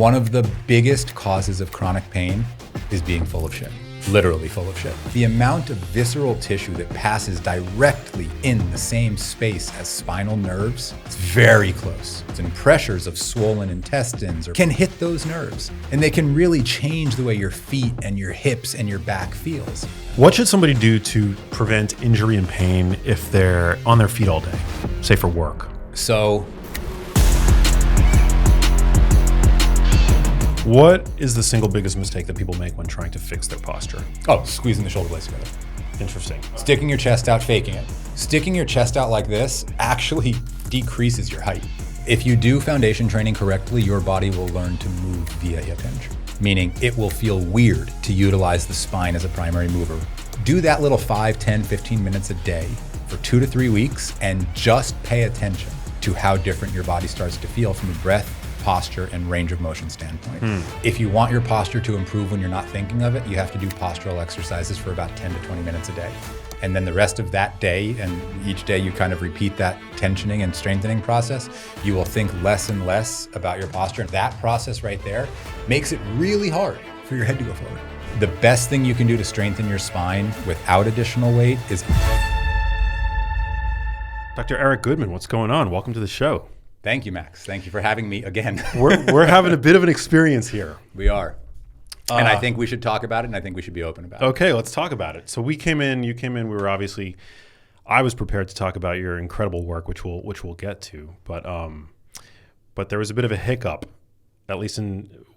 One of the biggest causes of chronic pain is being full of shit. Literally full of shit. The amount of visceral tissue that passes directly in the same space as spinal nerves is very close. And pressures of swollen intestines can hit those nerves, and they can really change the way your feet and your hips and your back feels. What should somebody do to prevent injury and pain if they're on their feet all day, say for work? So, what is the single biggest mistake that people make when trying to fix their posture? oh, squeezing the shoulder blades together. Interesting. Sticking your chest out, faking it. Sticking your chest out like this actually decreases your height. If you do foundation training correctly, your body will learn to move via hip hinge, meaning it will feel weird to utilize the spine as a primary mover. Do that little 5, 10, 15 minutes a day for 2 to 3 weeks and just pay attention to how different your body starts to feel from a breath, posture, and range of motion standpoint. If you want your posture to improve when you're not thinking of it, you have to do postural exercises for about 10 to 20 minutes a day. And then the rest of that day, and each day you kind of repeat that tensioning and strengthening process, you will think less and less about your posture. That process right there makes it really hard for your head to go forward. The best thing you can do to strengthen your spine without additional weight is... Dr. Eric Goodman, what's going on? Welcome to the show. Thank you, Max. Thank you for having me again. We're having a bit of an experience here. We are. And I think we should talk about it, and I think we should be open about it. Okay, let's talk about it. So you came in, we were obviously, I was prepared to talk about your incredible work, which we'll get to, but there was a bit of a hiccup, at least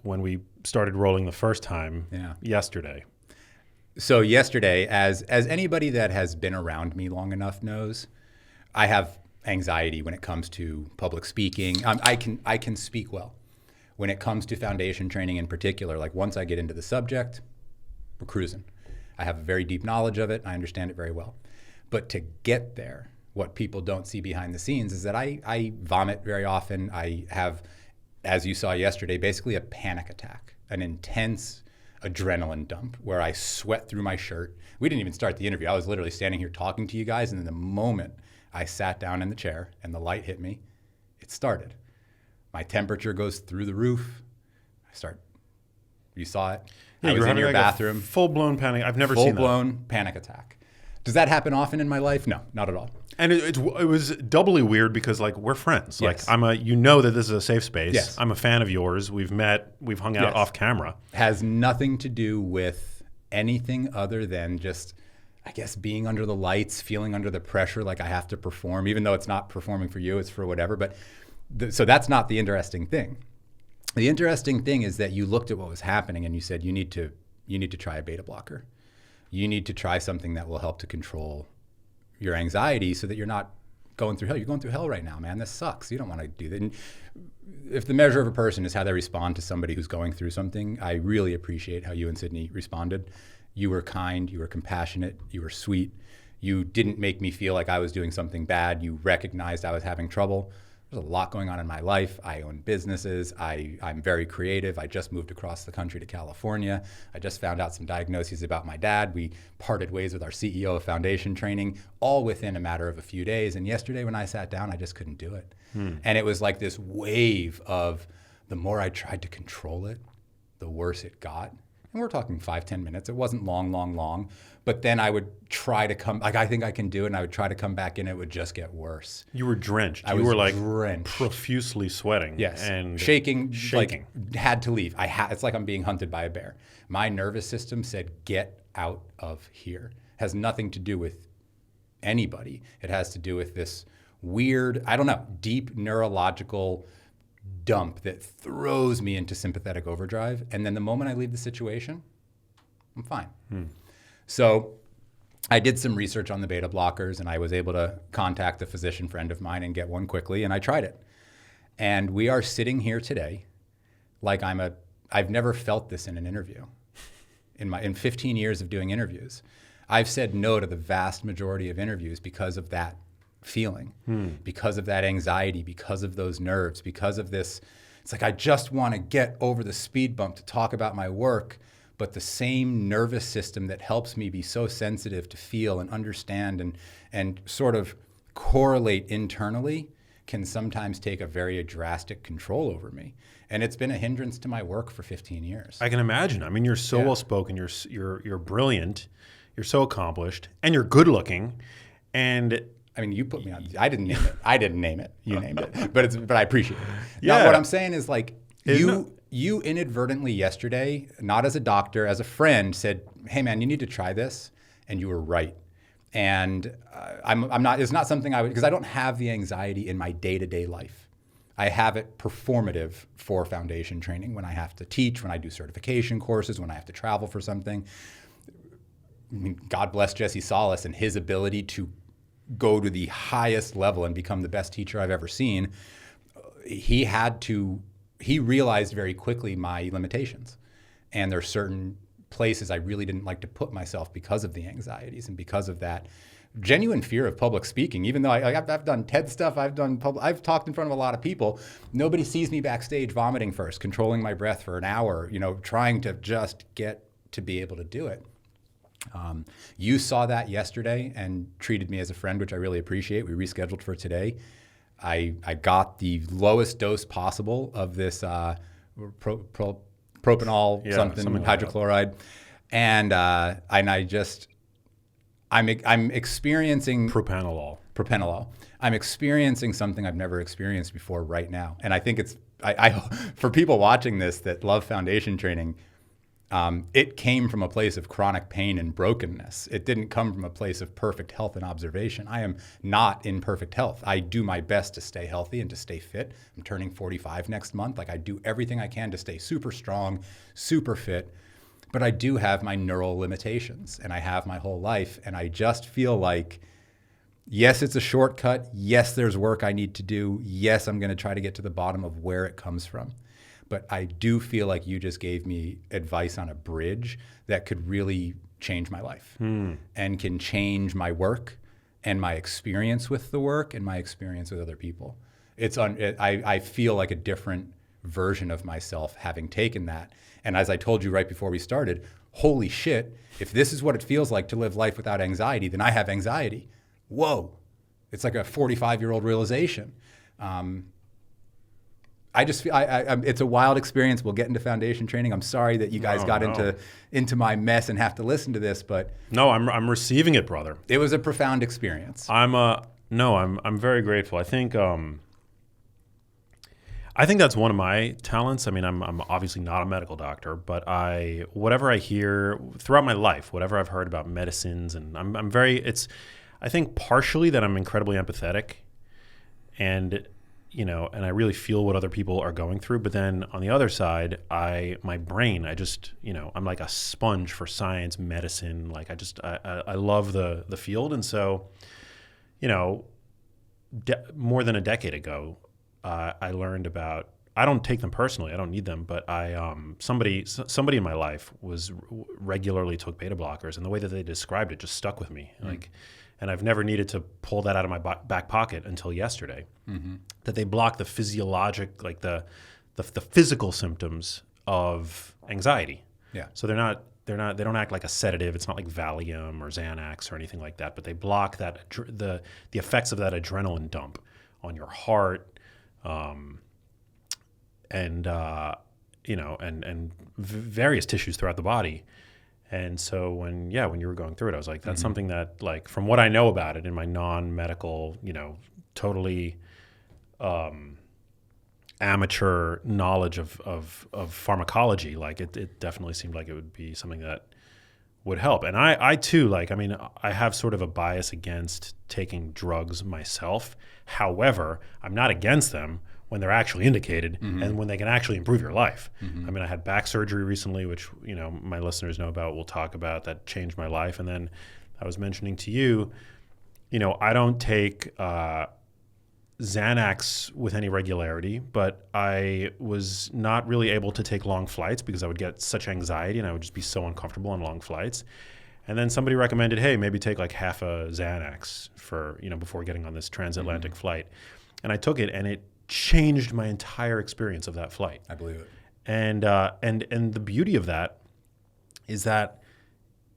when we started rolling the first time yesterday. So yesterday, as anybody that has been around me long enough knows, I have anxiety when it comes to public speaking. I can speak well. When it comes to foundation training in particular, like once I get into the subject, we're cruising. I have a very deep knowledge of it. I understand it very well. But to get there, what people don't see behind the scenes is that I vomit very often. I have, as you saw yesterday, basically a panic attack, an intense adrenaline dump where I sweat through my shirt. We didn't even start the interview. I was literally standing here talking to you guys, and in the moment I sat down in the chair and the light hit me, it started. My temperature goes through the roof. You saw it. Yeah, I was in your like bathroom. Full-blown panic. I've never seen that. Full-blown panic attack. Does that happen often in my life? No, not at all. And it was doubly weird because like we're friends. Yes. Like you know that this is a safe space. Yes. I'm a fan of yours. We've met. We've hung out off camera. Has nothing to do with anything other than just, I guess, being under the lights, feeling under the pressure like I have to perform, even though it's not performing for you, it's for whatever. But so that's not the interesting thing. The interesting thing is that you looked at what was happening and you said, you need to try a beta blocker. You need to try something that will help to control your anxiety so that you're not going through hell. You're going through hell right now, man. This sucks. You don't want to do that. And if the measure of a person is how they respond to somebody who's going through something, I really appreciate how you and Sydney responded. You were kind, you were compassionate, you were sweet. You didn't make me feel like I was doing something bad. You recognized I was having trouble. There's a lot going on in my life. I own businesses. I'm very creative. I just moved across the country to California. I just found out some diagnoses about my dad. We parted ways with our CEO of foundation training, all within a matter of a few days. And yesterday when I sat down, I just couldn't do it. And it was like this wave of the more I tried to control it, the worse it got. And we're talking 5-10 minutes. It wasn't long. But then I would try to come, like I think I can do it, and I would try to come back in, it would just get worse. You were drenched. I you was were like drenched. Profusely sweating. Yes, and shaking. Shaking. Like, had to leave. It's like I'm being hunted by a bear. My nervous system said, get out of here. It has nothing to do with anybody. It has to do with this weird, I don't know, deep neurological dump that throws me into sympathetic overdrive. And then the moment I leave the situation, I'm fine. So I did some research on the beta blockers, and I was able to contact a physician friend of mine and get one quickly, and I tried it. And we are sitting here today like I've never felt this in an interview. In 15 years of doing interviews, I've said no to the vast majority of interviews because of that feeling, because of that anxiety, because of those nerves, because of this. It's like I just want to get over the speed bump to talk about my work, but the same nervous system that helps me be so sensitive to feel and understand and sort of correlate internally can sometimes take a very drastic control over me. And it's been a hindrance to my work for 15 years. I can imagine. I mean, you're so well spoken. You're brilliant. You're so accomplished, and you're good looking. And I mean, you put me on. I didn't name it. I didn't name it. You named it. But I appreciate it. Yeah. Now, what I'm saying is like you inadvertently yesterday, not as a doctor, as a friend, said, "Hey, man, you need to try this," and you were right. And I'm not. It's not something I would, because I don't have the anxiety in my day-to-day life. I have it performative for foundation training when I have to teach, when I do certification courses, when I have to travel for something. I mean, God bless Jesse Salas and his ability to go to the highest level and become the best teacher I've ever seen. He realized very quickly my limitations. And there are certain places I really didn't like to put myself because of the anxieties and because of that genuine fear of public speaking. Even though I've done TED stuff, I've talked in front of a lot of people. Nobody sees me backstage vomiting first, controlling my breath for an hour, trying to just get to be able to do it. You saw that yesterday and treated me as a friend, which I really appreciate. We rescheduled for today. I got the lowest dose possible of this propanol something hydrochloride, and I'm experiencing propranolol. I'm experiencing something I've never experienced before right now. And I think it's, for people watching this that love foundation training, it came from a place of chronic pain and brokenness. It didn't come from a place of perfect health and observation. I am not in perfect health. I do my best to stay healthy and to stay fit. I'm turning 45 next month. Like, I do everything I can to stay super strong, super fit. But I do have my neural limitations, and I have my whole life. And I just feel like, yes, it's a shortcut. Yes, there's work I need to do. Yes, I'm going to try to get to the bottom of where it comes from. But I do feel like you just gave me advice on a bridge that could really change my life and can change my work and my experience with the work and my experience with other people. I feel like a different version of myself having taken that. And as I told you right before we started, holy shit, if this is what it feels like to live life without anxiety, then I have anxiety. Whoa. It's like a 45-year-old realization. I just feel it's a wild experience. We'll get into foundation training. I'm sorry that you guys got into my mess and have to listen to this, but no, I'm receiving it, brother. It was a profound experience. I'm very grateful. I think that's one of my talents. I mean, I'm obviously not a medical doctor, but whatever I hear throughout my life, whatever I've heard about medicines, and I think partially that I'm incredibly empathetic, and I really feel what other people are going through. But then on the other side, my brain, I'm like a sponge for science, medicine. Like I love the field. And so, more than a decade ago, I learned about, I don't take them personally, I don't need them, but somebody in my life regularly took beta blockers, and the way that they described it just stuck with me. And I've never needed to pull that out of my back pocket until yesterday. Mm-hmm. That they block the physiologic, like the physical symptoms of anxiety. Yeah. So they don't act like a sedative. It's not like Valium or Xanax or anything like that. But they block that the effects of that adrenaline dump on your heart, and various tissues throughout the body. And so when you were going through it, I was like, that's something that, like, from what I know about it in my non-medical, totally amateur knowledge of pharmacology, like it definitely seemed like it would be something that would help. And I too, I have sort of a bias against taking drugs myself. However, I'm not against them when they're actually indicated and when they can actually improve your life. I mean, I had back surgery recently, which, my listeners know about, we'll talk about, that changed my life. And then I was mentioning to you, I don't take Xanax with any regularity, but I was not really able to take long flights because I would get such anxiety and I would just be so uncomfortable on long flights. And then somebody recommended, hey, maybe take like half a Xanax for, before getting on this transatlantic flight. And I took it, and it changed my entire experience of that flight. I believe it. And the beauty of that is that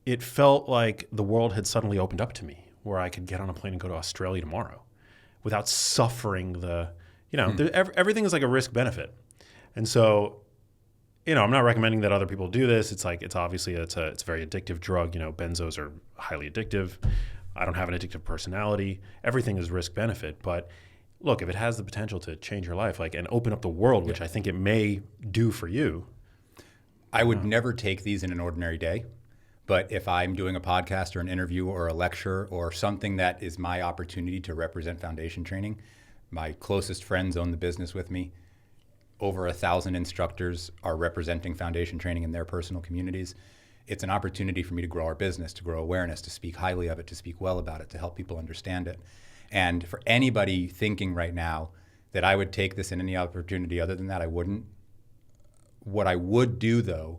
it felt like the world had suddenly opened up to me, where I could get on a plane and go to Australia tomorrow without suffering everything is like a risk benefit. And so, I'm not recommending that other people do this. It's like, it's obviously, it's a very addictive drug. Benzos are highly addictive. I don't have an addictive personality. Everything is risk benefit. But look, if it has the potential to change your life, and open up the world, which I think it may do for you. I would never take these in an ordinary day. But if I'm doing a podcast or an interview or a lecture or something that is my opportunity to represent foundation training, my closest friends own the business with me. Over 1,000 instructors are representing foundation training in their personal communities. It's an opportunity for me to grow our business, to grow awareness, to speak highly of it, to speak well about it, to help people understand it. And for anybody thinking right now that I would take this in any opportunity other than that, I wouldn't. What I would do, though,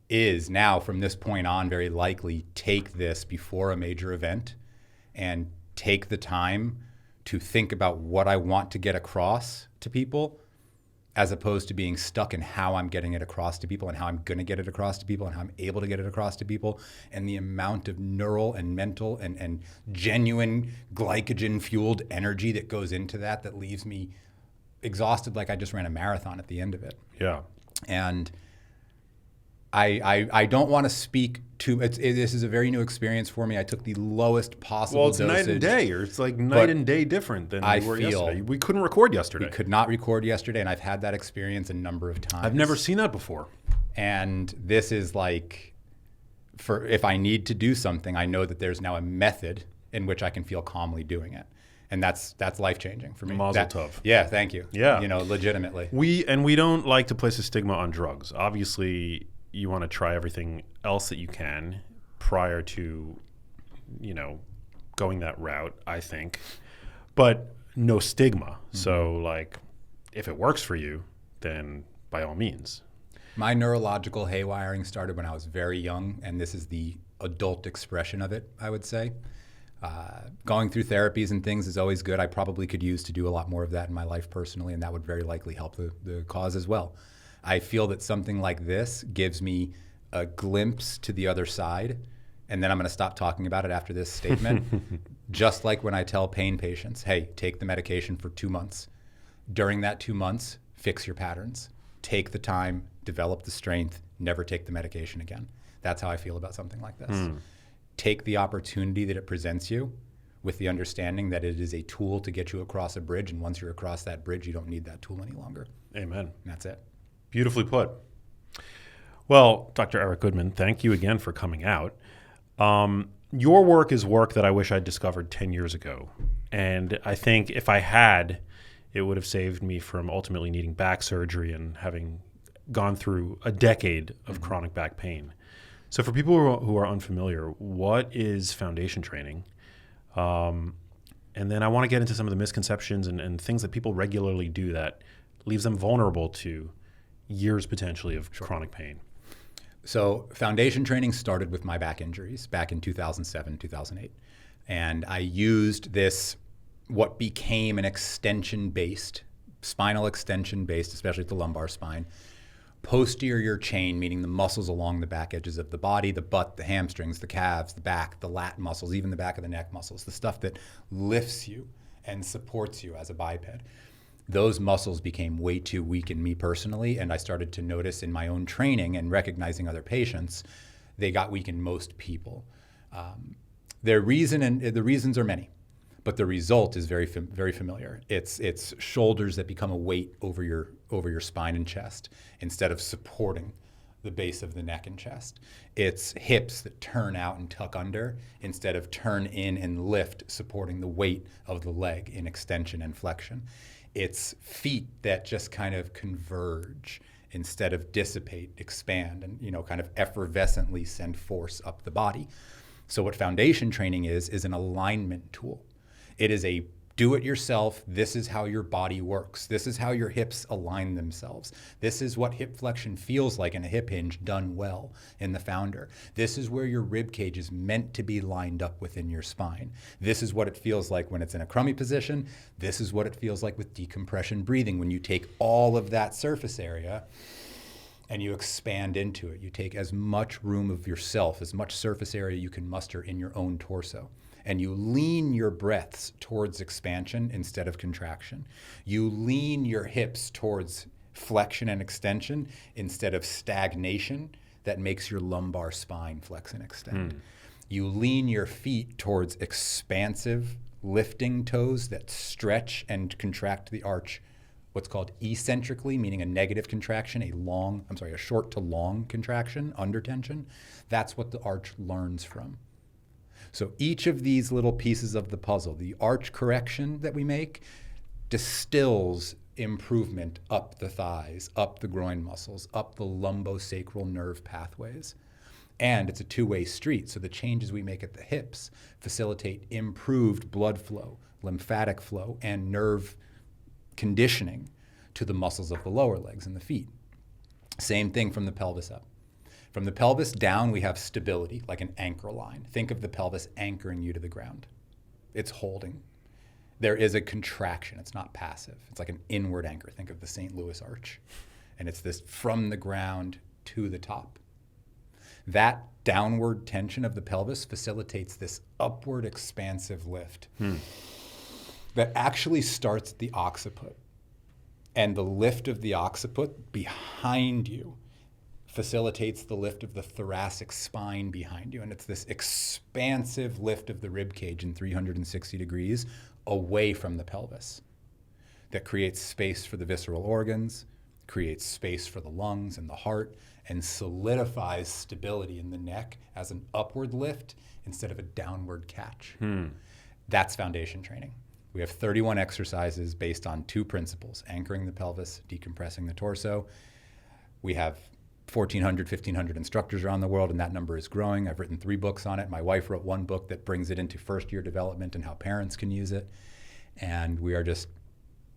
is now from this point on very likely take this before a major event and take the time to think about what I want to get across to people, as opposed to being stuck in how I'm getting it across to people and how I'm going to get it across to people and how I'm able to get it across to people, and the amount of neural and mental and genuine glycogen-fueled energy that goes into that leaves me exhausted like I just ran a marathon at the end of it. Yeah. And I don't want to speak to this is a very new experience for me. I took the lowest possible dosage. Well, it's night and day, or it's like night and day different than we were yesterday. We couldn't record yesterday. We could not record yesterday, and I've had that experience a number of times. I've never seen that before. And this is like, for if I need to do something, I know that there's now a method in which I can feel calmly doing it. And that's life-changing for me. Mazel tov. Yeah, thank you. Yeah. Legitimately. We don't like to place a stigma on drugs. Obviously, you want to try everything else that you can prior to, going that route, I think. But no stigma. Mm-hmm. So, if it works for you, then by all means. My neurological haywiring started when I was very young, and this is the adult expression of it, I would say. Going through therapies and things is always good. I probably could use to do a lot more of that in my life personally, and that would very likely help the cause as well. I feel that something like this gives me a glimpse to the other side, and then I'm going to stop talking about it after this statement. Just like when I tell pain patients, hey, take the medication for 2 months. During that 2 months, fix your patterns. Take the time, develop the strength, never take the medication again. That's how I feel about something like this. Take the opportunity that it presents you with the understanding that it is a tool to get you across a bridge, and once you're across that bridge, you don't need that tool any longer. Amen. And that's it. Beautifully put. Well, Dr. Eric Goodman, thank you again for coming out. Your work is work that I wish I'd discovered 10 years ago. And I think if I had, it would have saved me from ultimately needing back surgery and having gone through a decade of chronic back pain. So for people who are unfamiliar, what is foundation training? And then I want to get into some of the misconceptions and things that people regularly do that leaves them vulnerable to years potentially of chronic pain. So foundation training started with my back injuries back in 2007, 2008. And I used this, what became an extension-based, spinal extension-based, especially at the lumbar spine, posterior chain, meaning the muscles along the back edges of the body, the butt, the hamstrings, the calves, the back, the lat muscles, even the back of the neck muscles, the stuff that lifts you and supports you as a biped. Those muscles became way too weak in me personally, and I started to notice in my own training and recognizing other patients, they got weak in most people. The reasons are many, but the result is very familiar. It's shoulders that become a weight over your spine and chest instead of supporting the base of the neck and chest. It's hips that turn out and tuck under instead of turn in and lift, supporting the weight of the leg in extension and flexion. It's feet that just kind of converge instead of dissipate, expand, and kind of effervescently send force up the body. So what foundation training is an alignment tool. It is a do-it-yourself, this is how your body works. This is how your hips align themselves. This is what hip flexion feels like in a hip hinge done well in the founder. This is where your rib cage is meant to be lined up within your spine. This is what it feels like when it's in a crummy position. This is what it feels like with decompression breathing, when you take all of that surface area and you expand into it. You take as much room of yourself, as much surface area you can muster in your own torso. And you lean your breaths towards expansion instead of contraction. You lean your hips towards flexion and extension instead of stagnation that makes your lumbar spine flex and extend. You lean your feet towards expansive lifting toes that stretch and contract the arch, what's called eccentrically, meaning a negative contraction, a short to long contraction, under tension. That's what the arch learns from. So each of these little pieces of the puzzle, the arch correction that we make, distills improvement up the thighs, up the groin muscles, up the lumbosacral nerve pathways. And it's a two-way street, so the changes we make at the hips facilitate improved blood flow, lymphatic flow, and nerve conditioning to the muscles of the lower legs and the feet. Same thing from the pelvis up. From the pelvis down, we have stability, like an anchor line. Think of the pelvis anchoring you to the ground. It's holding. There is a contraction. It's not passive. It's like an inward anchor. Think of the St. Louis Arch. And it's this from the ground to the top. That downward tension of the pelvis facilitates this upward expansive lift that actually starts at the occiput. And the lift of the occiput behind you facilitates the lift of the thoracic spine behind you. And it's this expansive lift of the rib cage in 360 degrees away from the pelvis that creates space for the visceral organs, creates space for the lungs and the heart, and solidifies stability in the neck as an upward lift instead of a downward catch. That's foundation training. We have 31 exercises based on two principles: anchoring the pelvis, decompressing the torso. We have 1,400, 1,500 instructors around the world, and that number is growing. I've written 3 books on it. My wife wrote 1 book that brings it into first-year development and how parents can use it. And we are just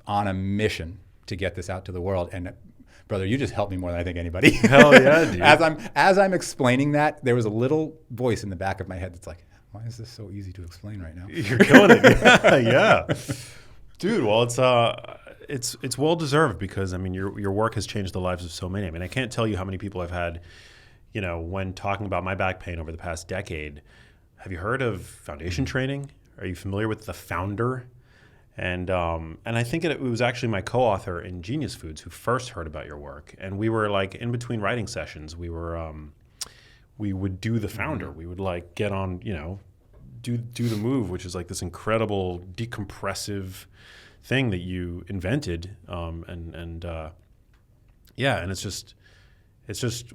on a mission to get this out to the world. And brother, you just helped me more than I think anybody. Hell yeah, dude. As I'm explaining that, there was a little voice in the back of my head that's like, why is this so easy to explain right now? You're killing it. Yeah. Dude, well, it's well deserved because I mean your work has changed the lives of so many. I mean, I can't tell you how many people I've had, when talking about my back pain over the past decade. Have you heard of foundation training? Are you familiar with the Founder? And I think it was actually my co-author in Genius Foods who first heard about your work. And we were like in between writing sessions, we would do the Founder. We would like get on, do the move, which is like this incredible decompressive thing that you invented. And it's just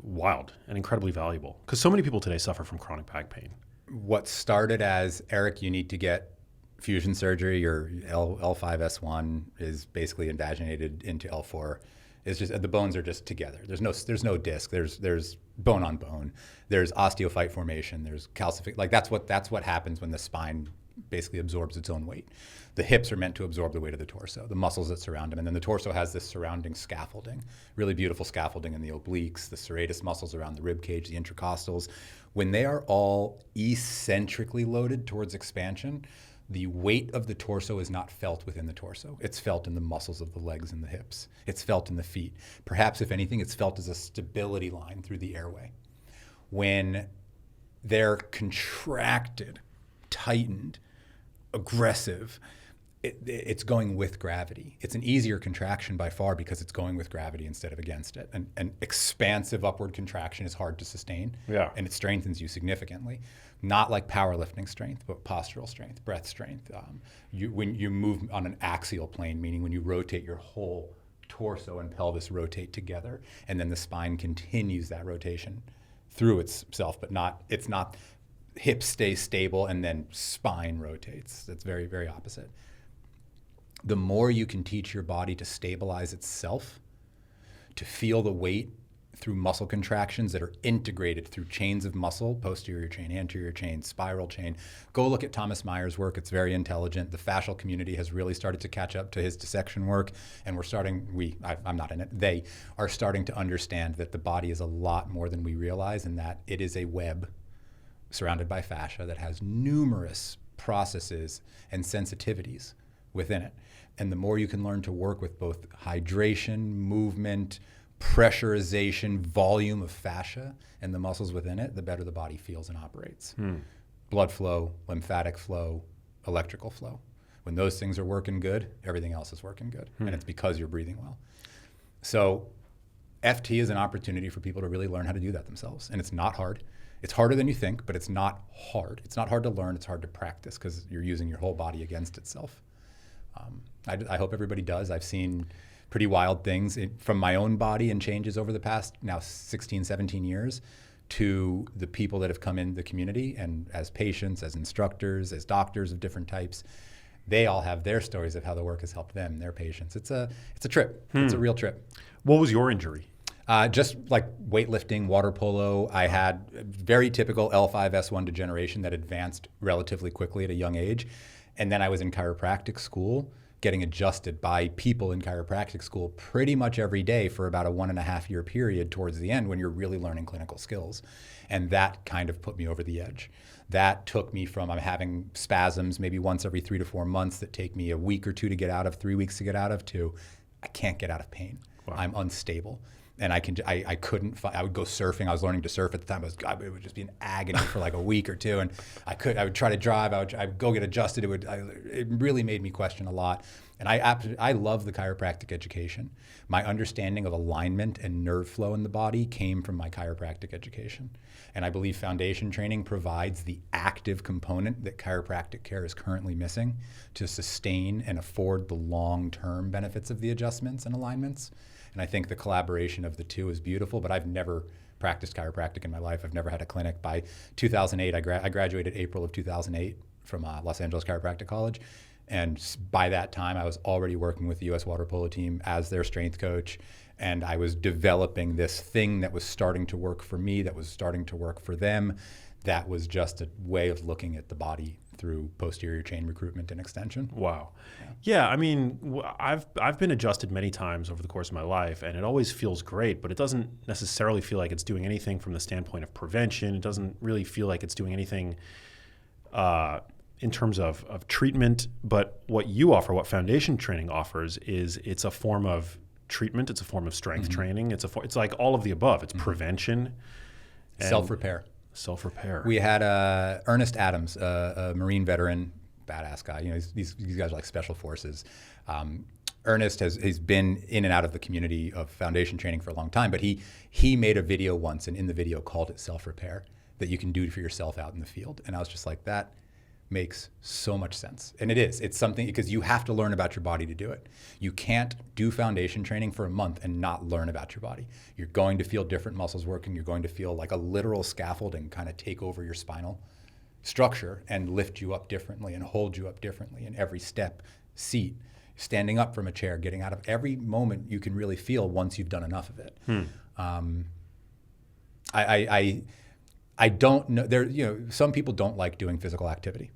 wild and incredibly valuable because so many people today suffer from chronic back pain. What started as, Eric, you need to get fusion surgery, your L5S1 is basically invaginated into L4. It's just the bones are just together. There's no disc. There's bone on bone. There's osteophyte formation. There's calcific. Like that's what happens when the spine basically absorbs its own weight. The hips are meant to absorb the weight of the torso, the muscles that surround them, and then the torso has this surrounding scaffolding, really beautiful scaffolding in the obliques, the serratus muscles around the rib cage, the intercostals. When they are all eccentrically loaded towards expansion, the weight of the torso is not felt within the torso. It's felt in the muscles of the legs and the hips. It's felt in the feet. Perhaps, if anything, it's felt as a stability line through the airway. When they're contracted, tightened, aggressive, it's going with gravity. It's an easier contraction by far because it's going with gravity instead of against it. An expansive upward contraction is hard to sustain, and it strengthens you significantly. Not like powerlifting strength, but postural strength, breath strength. When you move on an axial plane, meaning when you rotate your whole torso and pelvis rotate together, and then the spine continues that rotation through itself, but it's not hips stay stable and then spine rotates. That's very, very opposite. The more you can teach your body to stabilize itself, to feel the weight through muscle contractions that are integrated through chains of muscle, posterior chain, anterior chain, spiral chain. Go look at Thomas Meyer's work. It's very intelligent. The fascial community has really started to catch up to his dissection work, and I'm not in it, they are starting to understand that the body is a lot more than we realize, and that it is a web surrounded by fascia that has numerous processes and sensitivities within it. And the more you can learn to work with both hydration, movement, pressurization, volume of fascia and the muscles within it, the better the body feels and operates. Blood flow, lymphatic flow, electrical flow. When those things are working good, everything else is working good. And it's because you're breathing well. So FT is an opportunity for people to really learn how to do that themselves. And it's not hard. It's harder than you think, but it's not hard. It's not hard to learn. It's hard to practice because you're using your whole body against itself. I hope everybody does. I've seen pretty wild things from my own body and changes over the past now 16, 17 years to the people that have come in the community and as patients, as instructors, as doctors of different types. They all have their stories of how the work has helped them, their patients. It's a trip. It's a real trip. What was your injury? Just like weightlifting, water polo. I had very typical L5-S1 degeneration that advanced relatively quickly at a young age. And then I was in chiropractic school, getting adjusted by people in chiropractic school pretty much every day for about a 1.5 year period towards the end when you're really learning clinical skills. And that kind of put me over the edge. That took me from I'm having spasms maybe once every 3 to 4 months that take me a week or two to get out of, 3 weeks to get out of, to I can't get out of pain. Wow. I'm unstable. And I couldn't, I would go surfing. I was learning to surf at the time. It would just be an agony for like a week or two. And I would try to drive. I'd go get adjusted. It really made me question a lot. And I love the chiropractic education. My understanding of alignment and nerve flow in the body came from my chiropractic education. And I believe foundation training provides the active component that chiropractic care is currently missing to sustain and afford the long-term benefits of the adjustments and alignments. And I think the collaboration of the two is beautiful, but I've never practiced chiropractic in my life. I've never had a clinic. By 2008, I graduated April of 2008 from Los Angeles Chiropractic College. And by that time, I was already working with the U.S. water polo team as their strength coach. And I was developing this thing that was starting to work for me, that was starting to work for them. That was just a way of looking at the body through posterior chain recruitment and extension. Wow. Yeah, I mean, I've been adjusted many times over the course of my life, and it always feels great, but it doesn't necessarily feel like it's doing anything from the standpoint of prevention. It doesn't really feel like it's doing anything in terms of treatment. But what you offer, what foundation training offers, is it's a form of treatment. It's a form of strength training. It's like all of the above. It's prevention. Self-repair. Self-repair. We had Ernest Adams, a Marine veteran, badass guy. You know, these guys are like special forces. Ernest he's been in and out of the community of foundation training for a long time, but he made a video once, and in the video called it self-repair, that you can do for yourself out in the field. And I was just like, that makes so much sense. And it is. It's something, because you have to learn about your body to do it. You can't do foundation training for a month and not learn about your body. You're going to feel different muscles working. You're going to feel like a literal scaffolding kind of take over your spinal structure and lift you up differently and hold you up differently in every step, seat, standing up from a chair, getting out of every moment you can really feel once you've done enough of it. I don't know. Some people don't like doing physical activity.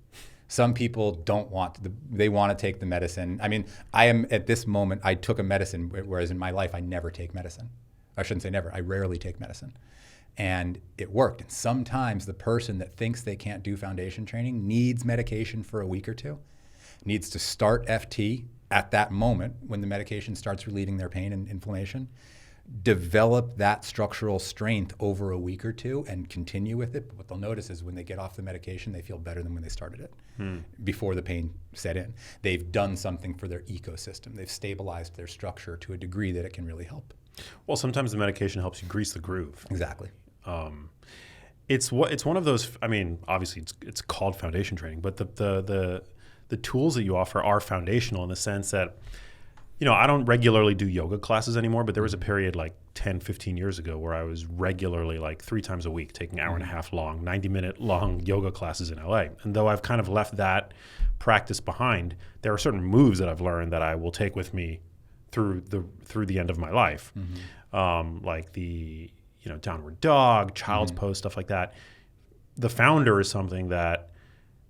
Some people don't want they want to take the medicine. I mean, I am at this moment, I took a medicine, whereas in my life, I never take medicine. I shouldn't say never, I rarely take medicine. And it worked. And sometimes the person that thinks they can't do foundation training needs medication for a week or two, needs to start FT at that moment when the medication starts relieving their pain and inflammation, develop that structural strength over a week or two and continue with it. But what they'll notice is when they get off the medication, they feel better than when they started it, before the pain set in. They've done something for their ecosystem. They've stabilized their structure to a degree that it can really help. Well, sometimes the medication helps you grease the groove. Exactly. It's one of those. I mean, obviously it's called foundation training, but the tools that you offer are foundational in the sense that, you know, I don't regularly do yoga classes anymore, but there was a period like 10, 15 years ago where I was regularly, like 3 times a week, taking hour and a half long, 90-minute long yoga classes in LA. And though I've kind of left that practice behind, there are certain moves that I've learned that I will take with me through the end of my life, like the downward dog, child's pose, stuff like that. The founder is something that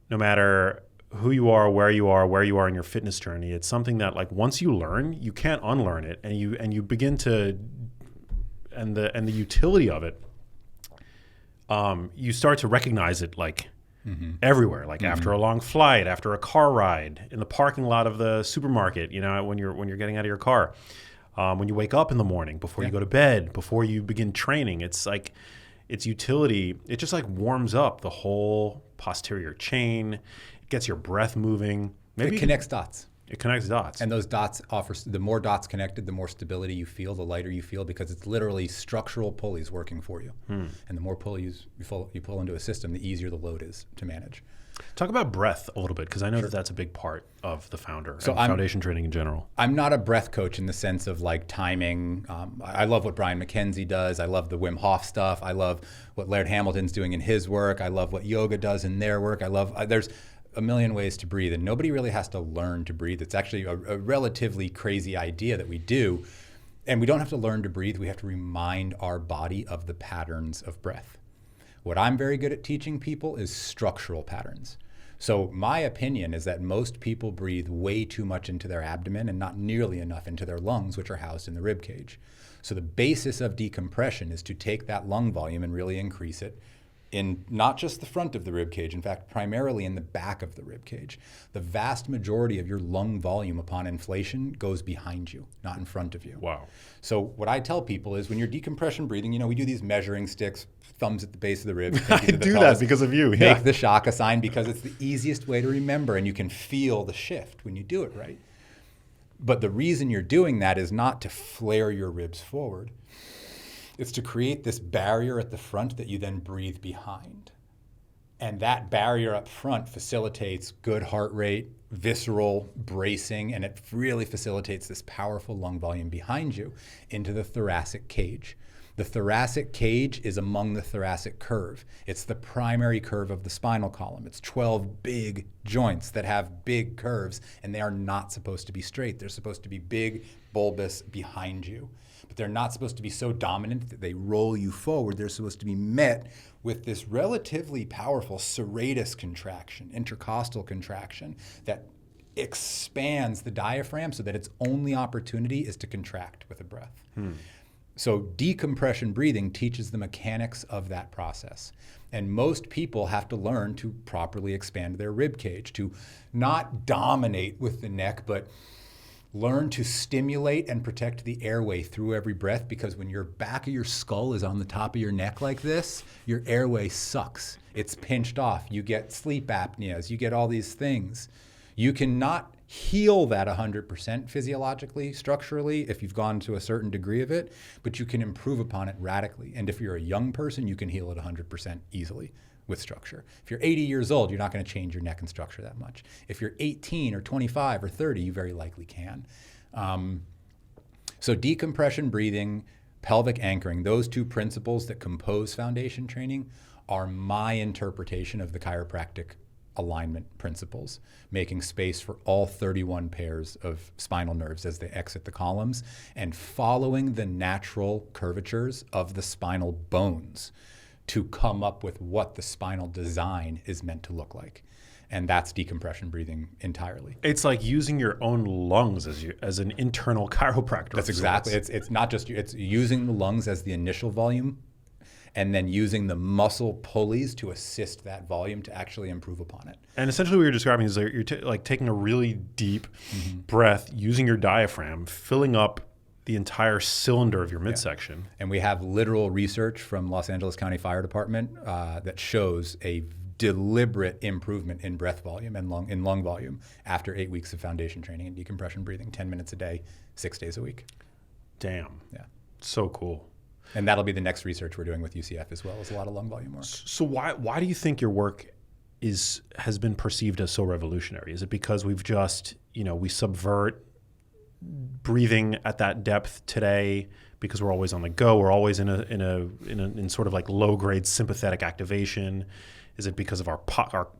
no matter who you are, where you are in your fitness journey, it's something that, like, once you learn, you can't unlearn it, and you begin to, and the utility of it, you start to recognize it, like everywhere, like after a long flight, after a car ride, in the parking lot of the supermarket, when you're getting out of your car, when you wake up in the morning, before you go to bed, before you begin training. It's like, its utility, it just like warms up the whole posterior chain. Gets your breath moving. Maybe it connects dots. It connects dots. And those dots the more dots connected, the more stability you feel, the lighter you feel, because it's literally structural pulleys working for you. And the more pulleys you pull into a system, the easier the load is to manage. Talk about breath a little bit, because I know that that's a big part of the founder So and foundation training in general. I'm not a breath coach in the sense of like timing. I love what Brian McKenzie does. I love the Wim Hof stuff. I love what Laird Hamilton's doing in his work. I love what yoga does in their work. There's a million ways to breathe, and nobody really has to learn to breathe. It's actually a relatively crazy idea that we do. And we don't have to learn to breathe. We have to remind our body of the patterns of breath. What I'm very good at teaching people is structural patterns. So my opinion is that most people breathe way too much into their abdomen and not nearly enough into their lungs, which are housed in the rib cage. So the basis of decompression is to take that lung volume and really increase it in not just the front of the rib cage, in fact, primarily in the back of the rib cage. The vast majority of your lung volume upon inflation goes behind you, not in front of you. Wow. So what I tell people is when you're decompression breathing, we do these measuring sticks, thumbs at the base of the ribs. I do that because of you. Make the Shaka sign because it's the easiest way to remember, and you can feel the shift when you do it right. But the reason you're doing that is not to flare your ribs forward. It's to create this barrier at the front that you then breathe behind. And that barrier up front facilitates good heart rate, visceral bracing, and it really facilitates this powerful lung volume behind you into the thoracic cage. The thoracic cage is among the thoracic curve. It's the primary curve of the spinal column. It's 12 big joints that have big curves, and they are not supposed to be straight. They're supposed to be big, bulbous behind you. But they're not supposed to be so dominant that they roll you forward. They're supposed to be met with this relatively powerful serratus contraction, intercostal contraction, that expands the diaphragm so that its only opportunity is to contract with a breath. So decompression breathing teaches the mechanics of that process. And most people have to learn to properly expand their rib cage, to not dominate with the neck, but learn to stimulate and protect the airway through every breath, because when your back of your skull is on the top of your neck like this, your airway sucks. It's pinched off. You get sleep apneas. You get all these things. You cannot heal that 100% physiologically, structurally, if you've gone to a certain degree of it, but you can improve upon it radically. And if you're a young person, you can heal it 100% easily with structure. If you're 80 years old, you're not going to change your neck and structure that much. If you're 18 or 25 or 30, you very likely can. So decompression breathing, pelvic anchoring, those two principles that compose foundation training are my interpretation of the chiropractic alignment principles, making space for all 31 pairs of spinal nerves as they exit the columns and following the natural curvatures of the spinal bones to come up with what the spinal design is meant to look like. And that's decompression breathing entirely. It's like using your own lungs as an internal chiropractor. That's exactly. It's not just it's using the lungs as the initial volume, and then using the muscle pulleys to assist that volume to actually improve upon it. And essentially what you're describing is you're taking a really deep breath, using your diaphragm, filling up the entire cylinder of your midsection. Yeah. And we have literal research from Los Angeles County Fire Department that shows a deliberate improvement in breath volume and lung volume after 8 weeks of foundation training and decompression breathing, 10 minutes a day, 6 days a week. Damn. Yeah. So cool. And that'll be the next research we're doing with UCF as well, as a lot of lung volume work. So why do you think your work has been perceived as so revolutionary? Is it because we've just, we subvert breathing at that depth today because we're always on the go? We're always in sort of like low grade sympathetic activation. Is it because of our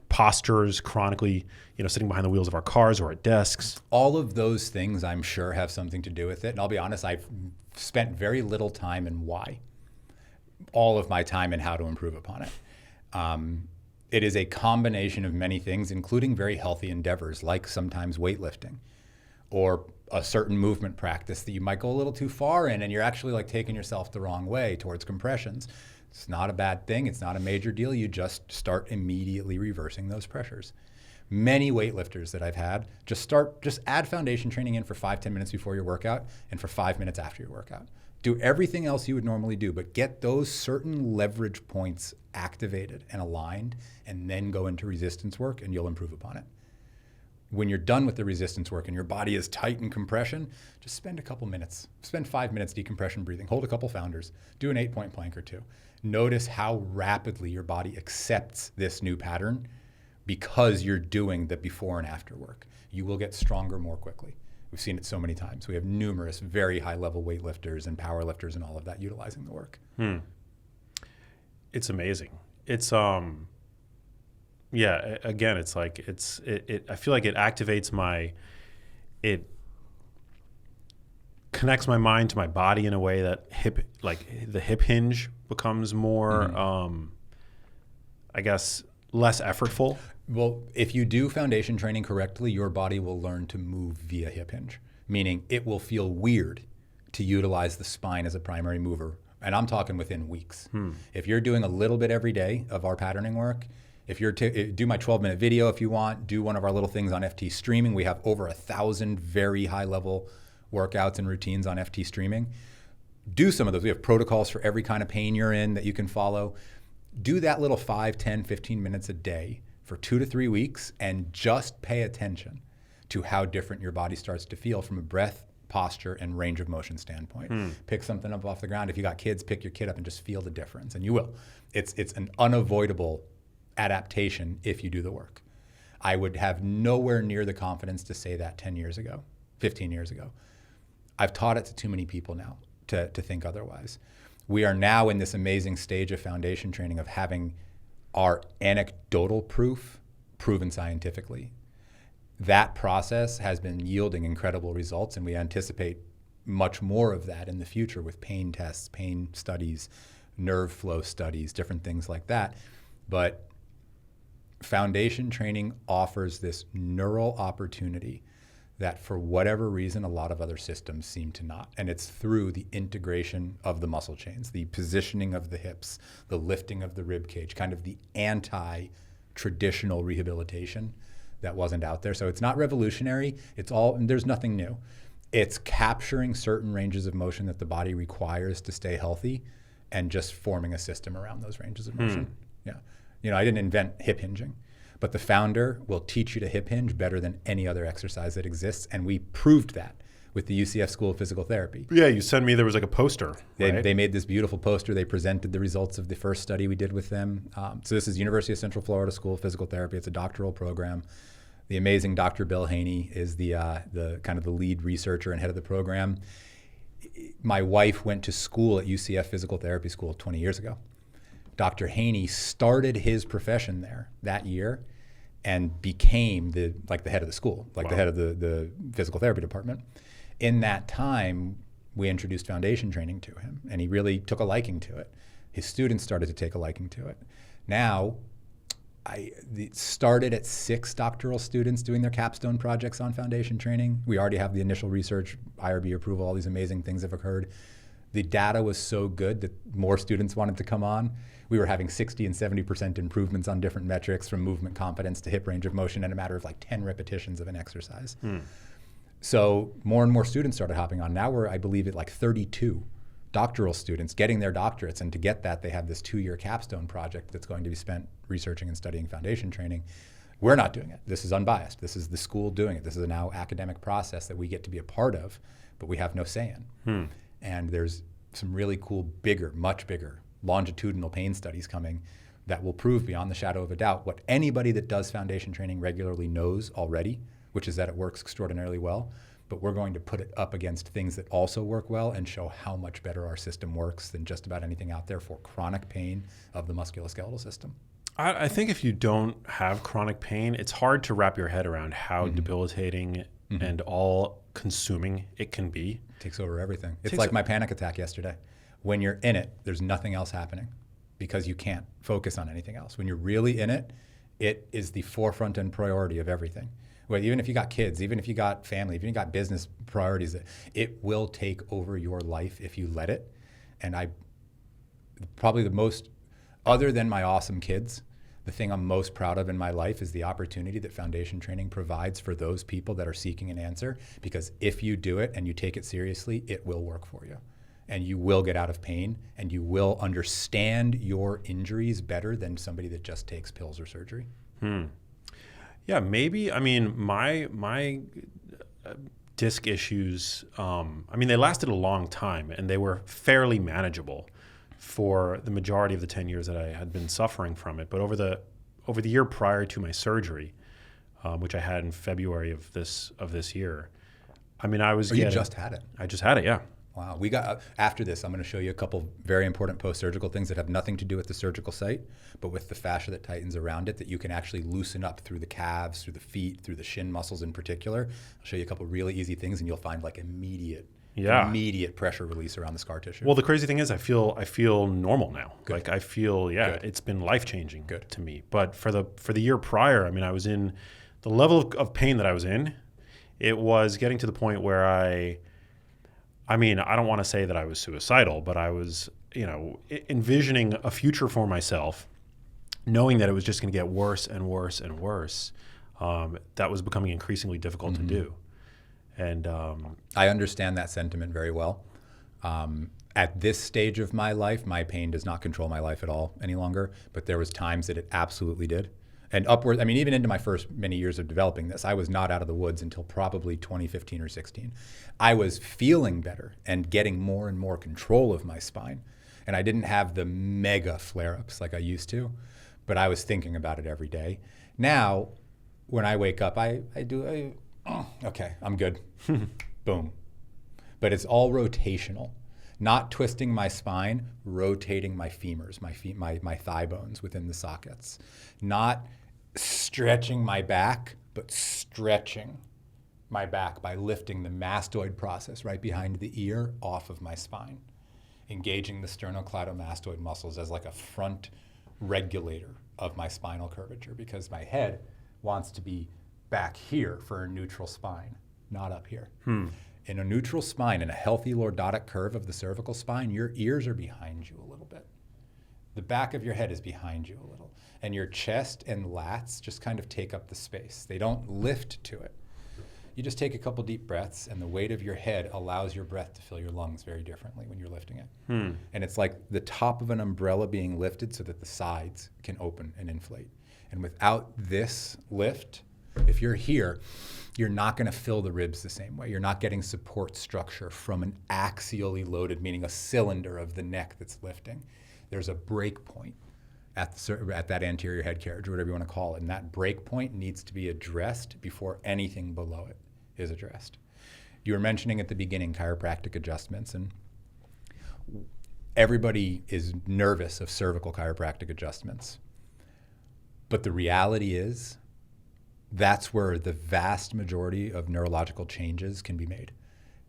postures chronically, sitting behind the wheels of our cars or at desks? All of those things, I'm sure, have something to do with it. And I'll be honest, I've spent very little time in why. All of my time in how to improve upon it. It is a combination of many things, including very healthy endeavors, like sometimes weightlifting or a certain movement practice that you might go a little too far in and you're actually like taking yourself the wrong way towards compressions. It's not a bad thing. It's not a major deal. You just start immediately reversing those pressures. Many weightlifters that I've had just add foundation training in for 5-10 minutes before your workout and for 5 minutes after your workout. Do everything else you would normally do, but get those certain leverage points activated and aligned, and then go into resistance work and you'll improve upon it. when you're done with the resistance work and your body is tight in compression, just spend a couple minutes. Spend 5 minutes decompression breathing. Hold a couple founders. Do an 8-point plank or 2. Notice how rapidly your body accepts this new pattern because you're doing the before and after work. You will get stronger more quickly. We've seen it so many times. We have numerous very high-level weightlifters and power lifters and all of that utilizing the work. It's amazing. It's yeah, again, it's like I feel like it activates it connects my mind to my body in a way that the hip hinge becomes more I guess less effortful. Well, if you do foundation training correctly, your body will learn to move via hip hinge, meaning it will feel weird to utilize the spine as a primary mover. And I'm talking within weeks. If you're doing a little bit every day of our patterning work, if you're do my 12-minute video if you want, do one of our little things on FT streaming. We have over 1,000 very high-level workouts and routines on FT streaming. Do some of those. We have protocols for every kind of pain you're in that you can follow. Do that little 5, 10, 15 minutes a day for 2 to 3 weeks and just pay attention to how different your body starts to feel from a breath, posture, and range of motion standpoint. Pick something up off the ground. If you got kids, pick your kid up and just feel the difference, and you will. It's an unavoidable adaptation if you do the work. I would have nowhere near the confidence to say that 10 years ago, 15 years ago. I've taught it to too many people now to think otherwise. We are now in this amazing stage of foundation training of having our anecdotal proof proven scientifically. That process has been yielding incredible results, and we anticipate much more of that in the future with pain tests, pain studies, nerve flow studies, different things like that. But foundation training offers this neural opportunity that for whatever reason, a lot of other systems seem to not. And it's through the integration of the muscle chains, the positioning of the hips, the lifting of the rib cage, kind of the anti-traditional rehabilitation that wasn't out there. So it's not revolutionary. There's nothing new. It's capturing certain ranges of motion that the body requires to stay healthy and just forming a system around those ranges of motion. Yeah. I didn't invent hip hinging, but the founder will teach you to hip hinge better than any other exercise that exists. And we proved that with the UCF School of Physical Therapy. Yeah, you sent me, there was like a poster. They made this beautiful poster. They presented the results of the first study we did with them. So this is University of Central Florida School of Physical Therapy. It's a doctoral program. The amazing Dr. Bill Haney is the kind of the lead researcher and head of the program. My wife went to school at UCF Physical Therapy School 20 years ago. Dr. Haney started his profession there that year and became the head of the school, the head of the physical therapy department. In that time, we introduced foundation training to him, and he really took a liking to it. His students started to take a liking to it. Now, it started at 6 doctoral students doing their capstone projects on foundation training. We already have the initial research, IRB approval, all these amazing things have occurred. The data was so good that more students wanted to come on. We were having 60 and 70% improvements on different metrics, from movement confidence to hip range of motion in a matter of 10 repetitions of an exercise. So more and more students started hopping on. Now we're, I believe, at 32 doctoral students getting their doctorates. And to get that, they have this 2-year capstone project that's going to be spent researching and studying foundation training. We're not doing it. This is unbiased. This is the school doing it. This is a now academic process that we get to be a part of, but we have no say in. And there's some really cool, much bigger, longitudinal pain studies coming that will prove beyond the shadow of a doubt what anybody that does foundation training regularly knows already, which is that it works extraordinarily well. But we're going to put it up against things that also work well and show how much better our system works than just about anything out there for chronic pain of the musculoskeletal system. I think if you don't have chronic pain, it's hard to wrap your head around how debilitating and all-consuming it can be. It takes over everything. It's like my panic attack yesterday. When you're in it, there's nothing else happening because you can't focus on anything else. When you're really in it, it is the forefront and priority of everything. Well, even if you got kids, even if you got family, even if you got business priorities, it will take over your life if you let it. And probably the most, other than my awesome kids, the thing I'm most proud of in my life is the opportunity that foundation training provides for those people that are seeking an answer. Because if you do it and you take it seriously, it will work for you. And you will get out of pain, and you will understand your injuries better than somebody that just takes pills or surgery. Yeah, maybe. I mean, my disc issues. I mean, they lasted a long time, and they were fairly manageable for the majority of the 10 years that I had been suffering from it. But over the year prior to my surgery, which I had in February of this year, I mean, I was. You just had it. I just had it. Yeah. Wow. We got after this, I'm going to show you a couple very important post-surgical things that have nothing to do with the surgical site, but with the fascia that tightens around it that you can actually loosen up through the calves, through the feet, through the shin muscles in particular. I'll show you a couple really easy things, and you'll find like immediate pressure release around the scar tissue. Well, the crazy thing is, I feel normal now. Good. Like I feel, Good. It's been life-changing Good. to me. But for the year prior, I mean, I was in the level of pain that I was in. It was getting to the point where I mean, I don't want to say that I was suicidal, but I was, envisioning a future for myself, knowing that it was just going to get worse and worse and worse. That was becoming increasingly difficult to do. And I understand that sentiment very well. At this stage of my life, my pain does not control my life at all any longer, but there was times that it absolutely did. And upward, I mean, even into my first many years of developing this, I was not out of the woods until probably 2015 or 16. I was feeling better and getting more and more control of my spine. And I didn't have the mega flare-ups like I used to, but I was thinking about it every day. Now, when I wake up, okay, I'm good. Boom. But it's all rotational. Not twisting my spine, rotating my femurs, my thigh bones within the sockets. Not stretching my back, but stretching my back by lifting the mastoid process right behind the ear off of my spine. Engaging the sternocleidomastoid muscles as like a front regulator of my spinal curvature, because my head wants to be back here for a neutral spine, not up here. In a neutral spine, in a healthy lordotic curve of the cervical spine, your ears are behind you a little bit. The back of your head is behind you a little. And your chest and lats just kind of take up the space. They don't lift to it. You just take a couple deep breaths, and the weight of your head allows your breath to fill your lungs very differently when you're lifting it. And it's like the top of an umbrella being lifted so that the sides can open and inflate. And without this lift, if you're here, you're not going to fill the ribs the same way. You're not getting support structure from an axially loaded, meaning a cylinder of the neck that's lifting. There's a break point at that anterior head carriage, or whatever you want to call it. And that break point needs to be addressed before anything below it is addressed. You were mentioning at the beginning chiropractic adjustments, and everybody is nervous of cervical chiropractic adjustments. But the reality is, that's where the vast majority of neurological changes can be made.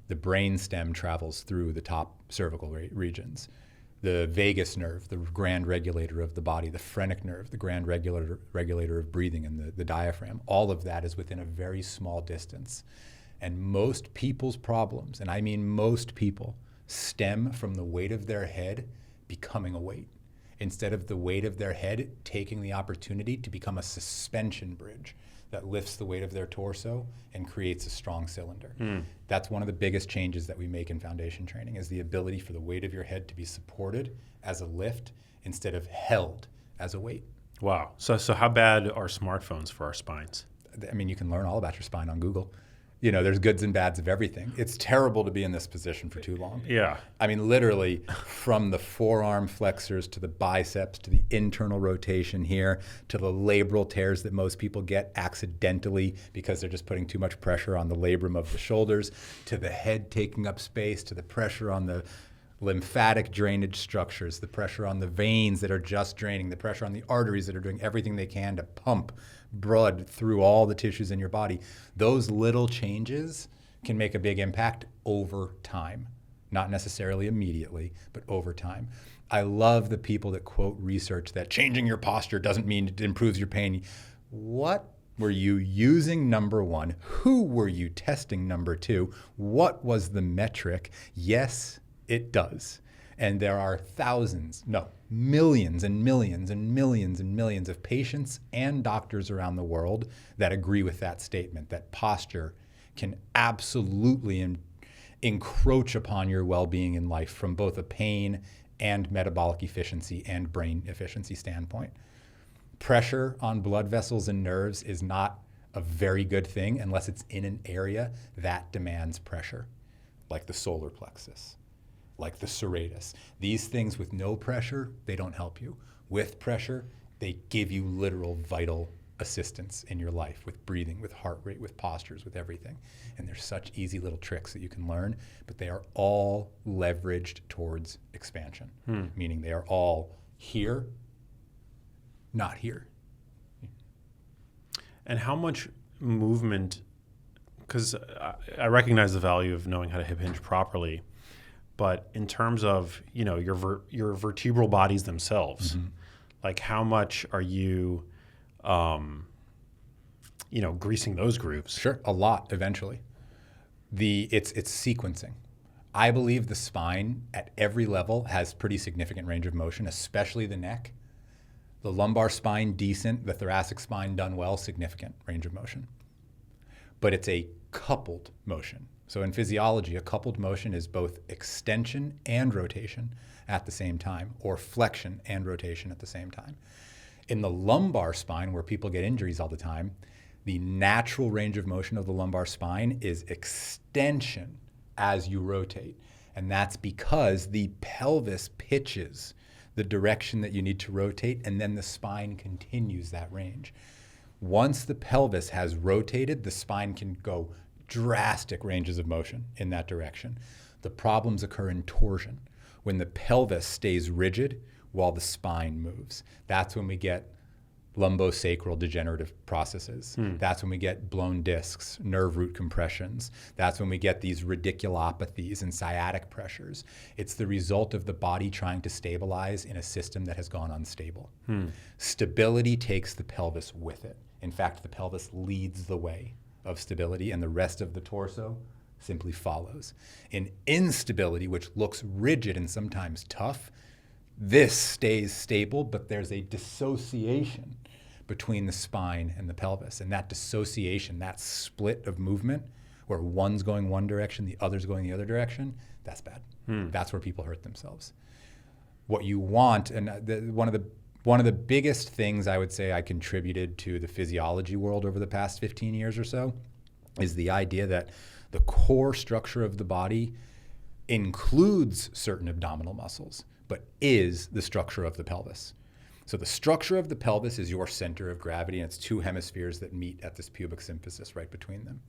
The brain stem travels through the top cervical regions. The vagus nerve, the grand regulator of the body, the phrenic nerve, the grand regulator of breathing, and the diaphragm, all of that is within a very small distance. And most people's problems, and I mean most people, stem from the weight of their head becoming a weight, instead of the weight of their head taking the opportunity to become a suspension bridge that lifts the weight of their torso and creates a strong cylinder. That's one of the biggest changes that we make in foundation training, is the ability for the weight of your head to be supported as a lift instead of held as a weight. Wow. So how bad are smartphones for our spines? I mean, you can learn all about your spine on Google. There's goods and bads of everything. It's terrible to be in this position for too long. Yeah. I mean, literally from the forearm flexors to the biceps to the internal rotation here to the labral tears that most people get accidentally because they're just putting too much pressure on the labrum of the shoulders, to the head taking up space, to the pressure on the lymphatic drainage structures, the pressure on the veins that are just draining, the pressure on the arteries that are doing everything they can to pump blood through all the tissues in your body. Those little changes can make a big impact over time. Not necessarily immediately, but over time. I love the people that quote research that changing your posture doesn't mean it improves your pain. What were you using, number one? Who were you testing, number two? What was the metric? Yes, it does. And there are millions and millions and millions and millions of patients and doctors around the world that agree with that statement, that posture can absolutely encroach upon your well-being in life from both a pain and metabolic efficiency and brain efficiency standpoint. Pressure on blood vessels and nerves is not a very good thing unless it's in an area that demands pressure, like the solar plexus, like the serratus. These things with no pressure, they don't help you. With pressure, they give you literal vital assistance in your life with breathing, with heart rate, with postures, with everything. And there's such easy little tricks that you can learn, but they are all leveraged towards expansion, meaning they are all here, not here. And how much movement, because I recognize the value of knowing how to hip hinge properly, but in terms of, your vertebral bodies themselves, like how much are you, greasing those grooves? Sure, a lot eventually. It's sequencing. I believe the spine at every level has pretty significant range of motion, especially the neck. The lumbar spine, decent. The thoracic spine, done well, significant range of motion. But it's a coupled motion. So in physiology, a coupled motion is both extension and rotation at the same time, or flexion and rotation at the same time. In the lumbar spine, where people get injuries all the time, the natural range of motion of the lumbar spine is extension as you rotate. And that's because the pelvis pitches the direction that you need to rotate, and then the spine continues that range. Once the pelvis has rotated, the spine can go drastic ranges of motion in that direction. The problems occur in torsion, when the pelvis stays rigid while the spine moves. That's when we get lumbosacral degenerative processes. That's when we get blown discs, nerve root compressions. That's when we get these radiculopathies and sciatic pressures. It's the result of the body trying to stabilize in a system that has gone unstable. Stability takes the pelvis with it. In fact, the pelvis leads the way of stability, and the rest of the torso simply follows. In instability, which looks rigid and sometimes tough, this stays stable, but there's a dissociation between the spine and the pelvis. And that dissociation, that split of movement, where one's going one direction, the other's going the other direction, that's bad. That's where people hurt themselves. What you want, and one of the biggest things I would say I contributed to the physiology world over the past 15 years or so, is the idea that the core structure of the body includes certain abdominal muscles, but is the structure of the pelvis. So the structure of the pelvis is your center of gravity, and it's two hemispheres that meet at this pubic symphysis right between them.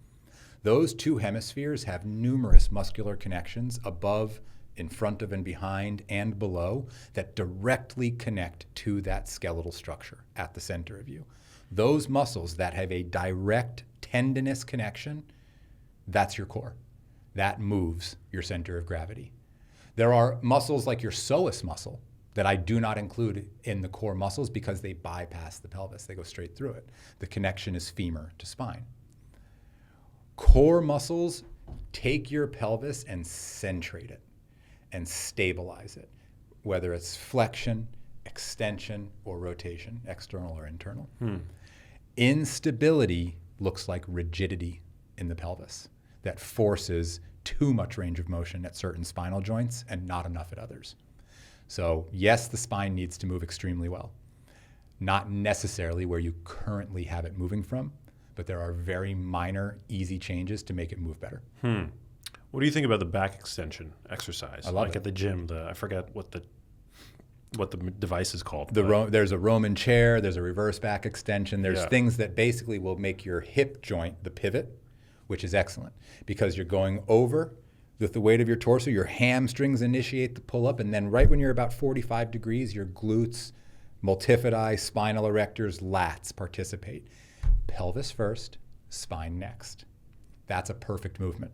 Those two hemispheres have numerous muscular connections above, in front of and behind and below that directly connect to that skeletal structure at the center of you. Those muscles that have a direct tendinous connection, that's your core. That moves your center of gravity. There are muscles like your psoas muscle that I do not include in the core muscles because they bypass the pelvis. They go straight through it. The connection is femur to spine. Core muscles take your pelvis and centrate it and stabilize it, whether it's flexion, extension, or rotation, external or internal. Instability looks like rigidity in the pelvis that forces too much range of motion at certain spinal joints and not enough at others. So yes, the spine needs to move extremely well. Not necessarily where you currently have it moving from, but there are very minor, easy changes to make it move better. What do you think about the back extension exercise? I love it. At the gym, I forget what the device is called. There's a Roman chair, there's a reverse back extension. There's things that basically will make your hip joint the pivot, which is excellent because you're going over with the weight of your torso, your hamstrings initiate the pull-up, and then right when you're about 45 degrees, your glutes, multifidi, spinal erectors, lats participate. Pelvis first, spine next. That's a perfect movement.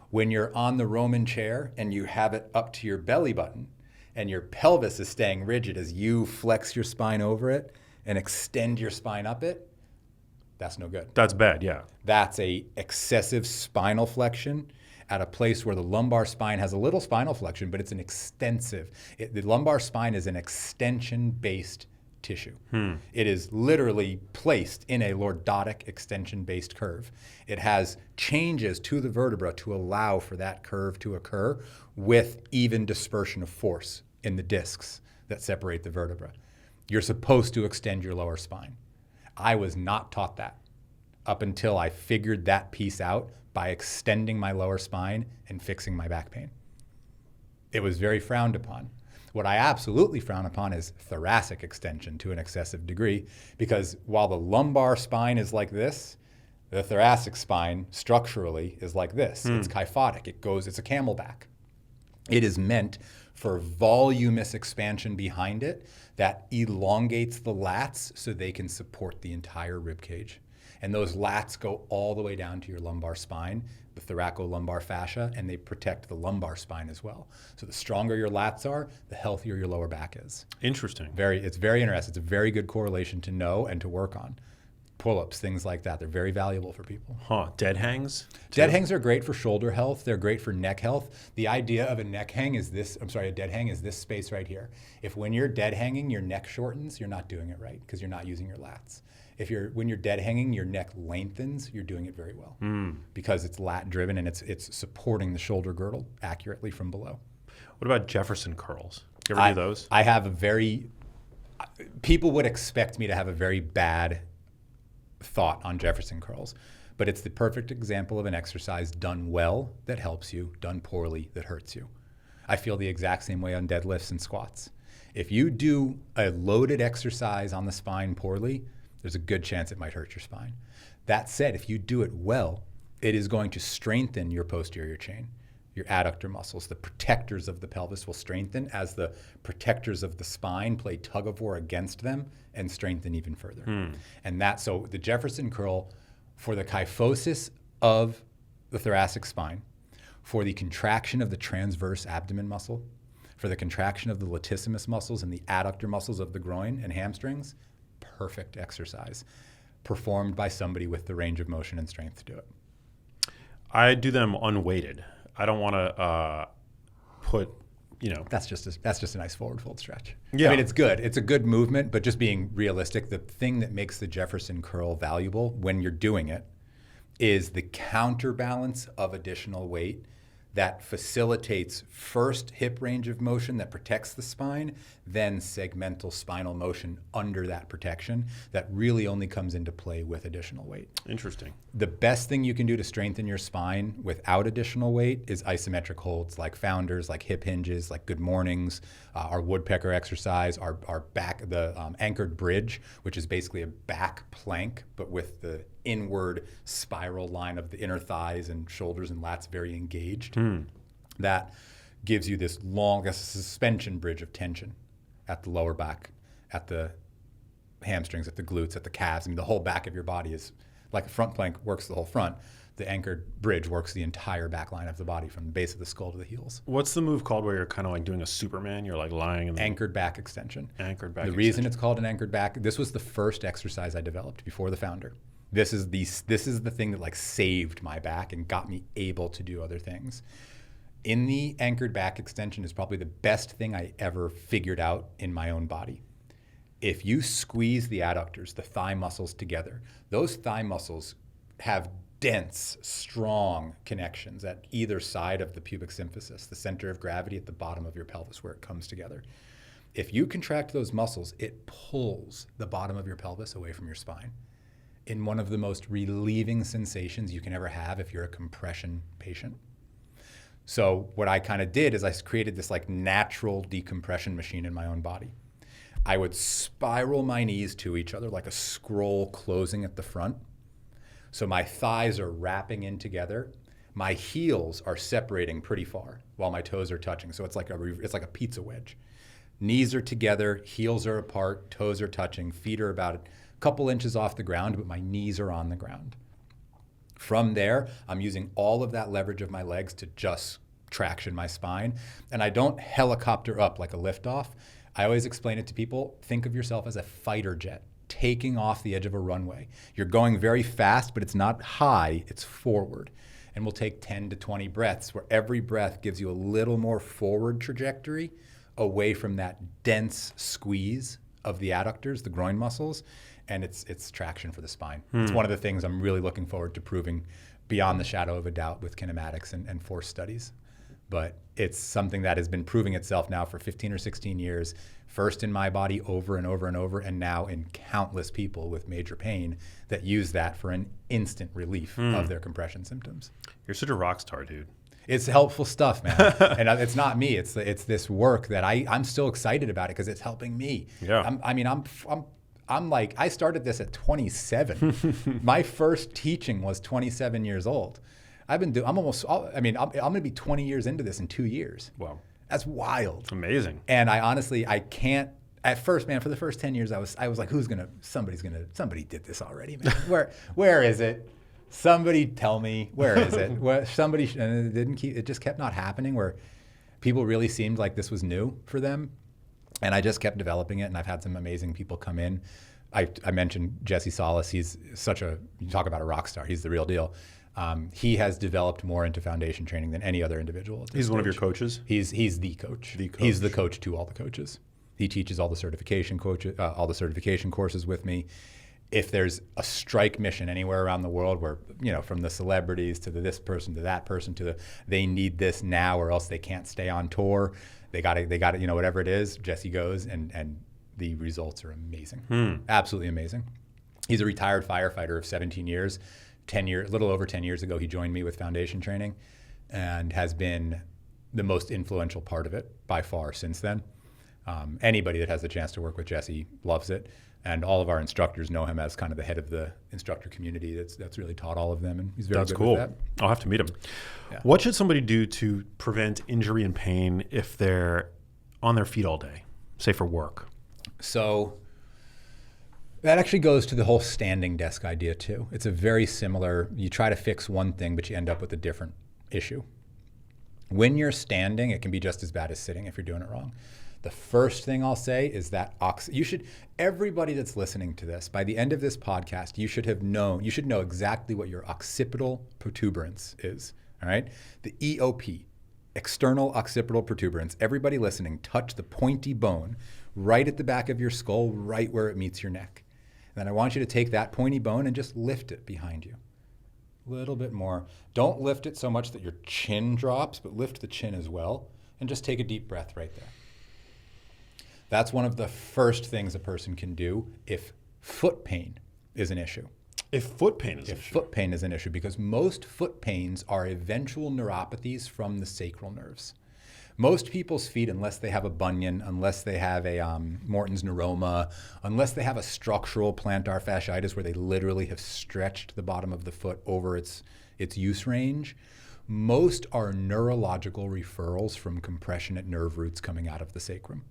When you're on the Roman chair and you have it up to your belly button and your pelvis is staying rigid as you flex your spine over it and extend your spine up it, that's no good. That's bad, yeah. That's a excessive spinal flexion at a place where the lumbar spine has a little spinal flexion, but it's an extensive. The lumbar spine is an extension-based tissue. It is literally placed in a lordotic extension-based curve. It has changes to the vertebra to allow for that curve to occur with even dispersion of force in the discs that separate the vertebra. You're supposed to extend your lower spine. I was not taught that. up until I figured that piece out by extending my lower spine and fixing my back pain. It was very frowned upon. What I absolutely frown upon is thoracic extension to an excessive degree, because while the lumbar spine is like this, the thoracic spine structurally is like this. It's kyphotic. It's a camelback. It is meant for voluminous expansion behind it that elongates the lats so they can support the entire rib cage. And those lats go all the way down to your lumbar spine, the thoracolumbar fascia, and they protect the lumbar spine as well. So the stronger your lats are, the healthier your lower back is. Interesting. It's very interesting. It's a very good correlation to know and to work on. Pull-ups, things like that. They're very valuable for people. Dead hangs? Dead hangs are great for shoulder health. They're great for neck health. The idea of a dead hang is this space right here. If when you're dead hanging, your neck shortens, you're not doing it right because you're not using your lats. When you're dead hanging, your neck lengthens, you're doing it very well because it's lat driven and it's supporting the shoulder girdle accurately from below. What about Jefferson curls? Do you ever do those? I have people would expect me to have a very bad thought on Jefferson curls, but it's the perfect example of an exercise done well that helps you, done poorly that hurts you. I feel the exact same way on deadlifts and squats. If you do a loaded exercise on the spine poorly, there's a good chance it might hurt your spine. That said, if you do it well, it is going to strengthen your posterior chain. Your adductor muscles, the protectors of the pelvis will strengthen as the protectors of the spine play tug of war against them and strengthen even further. So the Jefferson curl for the kyphosis of the thoracic spine, for the contraction of the transverse abdomen muscle, for the contraction of the latissimus muscles and the adductor muscles of the groin and hamstrings, perfect exercise performed by somebody with the range of motion and strength to do it. I do them unweighted. I don't want to put, That's just a nice forward fold stretch. Yeah. I mean, it's good. It's a good movement, but just being realistic, the thing that makes the Jefferson curl valuable when you're doing it is the counterbalance of additional weight that facilitates first hip range of motion that protects the spine, then segmental spinal motion under that protection that really only comes into play with additional weight. Interesting. The best thing you can do to strengthen your spine without additional weight is isometric holds like founders, like hip hinges, like good mornings, our woodpecker exercise, our back, the anchored bridge, which is basically a back plank, but with the inward spiral line of the inner thighs and shoulders and lats very engaged. That gives you this long suspension bridge of tension at the lower back, at the hamstrings, at the glutes, at the calves. I mean, the whole back of your body is like a front plank works the whole front. The anchored bridge works the entire back line of the body from the base of the skull to the heels. What's the move called where you're kind of like doing a Superman? You're like lying in the anchored back extension. Anchored back The extension. reason it's called an anchored back, this was the first exercise I developed before the founder. This is the thing that like saved my back and got me able to do other things. In the anchored back extension is probably the best thing I ever figured out in my own body. If you squeeze the adductors, the thigh muscles together, those thigh muscles have dense, strong connections at either side of the pubic symphysis, the center of gravity at the bottom of your pelvis where it comes together. If you contract those muscles, it pulls the bottom of your pelvis away from your spine in one of the most relieving sensations you can ever have if you're a compression patient. So what I kind of did is I created this like natural decompression machine in my own body. I would spiral my knees to each other like a scroll closing at the front. So my thighs are wrapping in together. My heels are separating pretty far while my toes are touching. So it's like a pizza wedge. Knees are together, heels are apart, toes are touching, feet are about a couple inches off the ground, but my knees are on the ground. From there, I'm using all of that leverage of my legs to just traction my spine. And I don't helicopter up like a liftoff. I always explain it to people, think of yourself as a fighter jet taking off the edge of a runway. You're going very fast, but it's not high, it's forward. And we'll take 10 to 20 breaths where every breath gives you a little more forward trajectory away from that dense squeeze of the adductors, the groin muscles, and it's traction for the spine. It's one of the things I'm really looking forward to proving beyond the shadow of a doubt with kinematics and force studies. but it's something that has been proving itself now for 15 or 16 years, first in my body over and over and over, and now in countless people with major pain that use that for an instant relief of their compression symptoms. You're such a rock star, dude. It's helpful stuff, man. And it's not me. It's this work that I'm still excited about it because it's helping me. Yeah. I'm like, I started this at 27. My first teaching was 27 years old. I'm going to be 20 years into this in 2 years. Wow. That's wild. Amazing. And I can't, at first, man, for the first 10 years, I was like, somebody did this already, man. Where is it? Somebody tell me, where is it? And it just kept not happening, where people really seemed like this was new for them. And I just kept developing it, and I've had some amazing people come in. I mentioned Jesse Salas. He's you talk about a rock star. He's the real deal. He has developed more into foundation training than any other individual. He's one of your coaches? He's the coach. He's the coach to all the coaches. He teaches all the certification courses with me. If there's a strike mission anywhere around the world where, from the celebrities to this person to that person they need this now or else they can't stay on tour. They got it, whatever it is, Jesse goes and the results are amazing. Absolutely amazing. He's a retired firefighter of 17 years. A little over 10 years ago, he joined me with foundation training and has been the most influential part of it by far since then. Anybody that has the chance to work with Jesse loves it. And all of our instructors know him as kind of the head of the instructor community that's really taught all of them. And he's very good cool. with that. I'll have to meet him. Yeah. What should somebody do to prevent injury and pain if they're on their feet all day, say for work? So that actually goes to the whole standing desk idea too. It's a very similar, you try to fix one thing, but you end up with a different issue. When you're standing, it can be just as bad as sitting if you're doing it wrong. The first thing I'll say is that everybody that's listening to this, by the end of this podcast, you should know exactly what your occipital protuberance is, all right? The EOP, external occipital protuberance. Everybody listening, touch the pointy bone right at the back of your skull, right where it meets your neck. And then I want you to take that pointy bone and just lift it behind you. A little bit more. Don't lift it so much that your chin drops, but lift the chin as well. And just take a deep breath right there. That's one of the first things a person can do if foot pain is an issue. If foot pain is an issue, because most foot pains are eventual neuropathies from the sacral nerves. Most people's feet, unless they have a bunion, unless they have a Morton's neuroma, unless they have a structural plantar fasciitis where they literally have stretched the bottom of the foot over its use range, most are neurological referrals from compression at nerve roots coming out of the sacrum.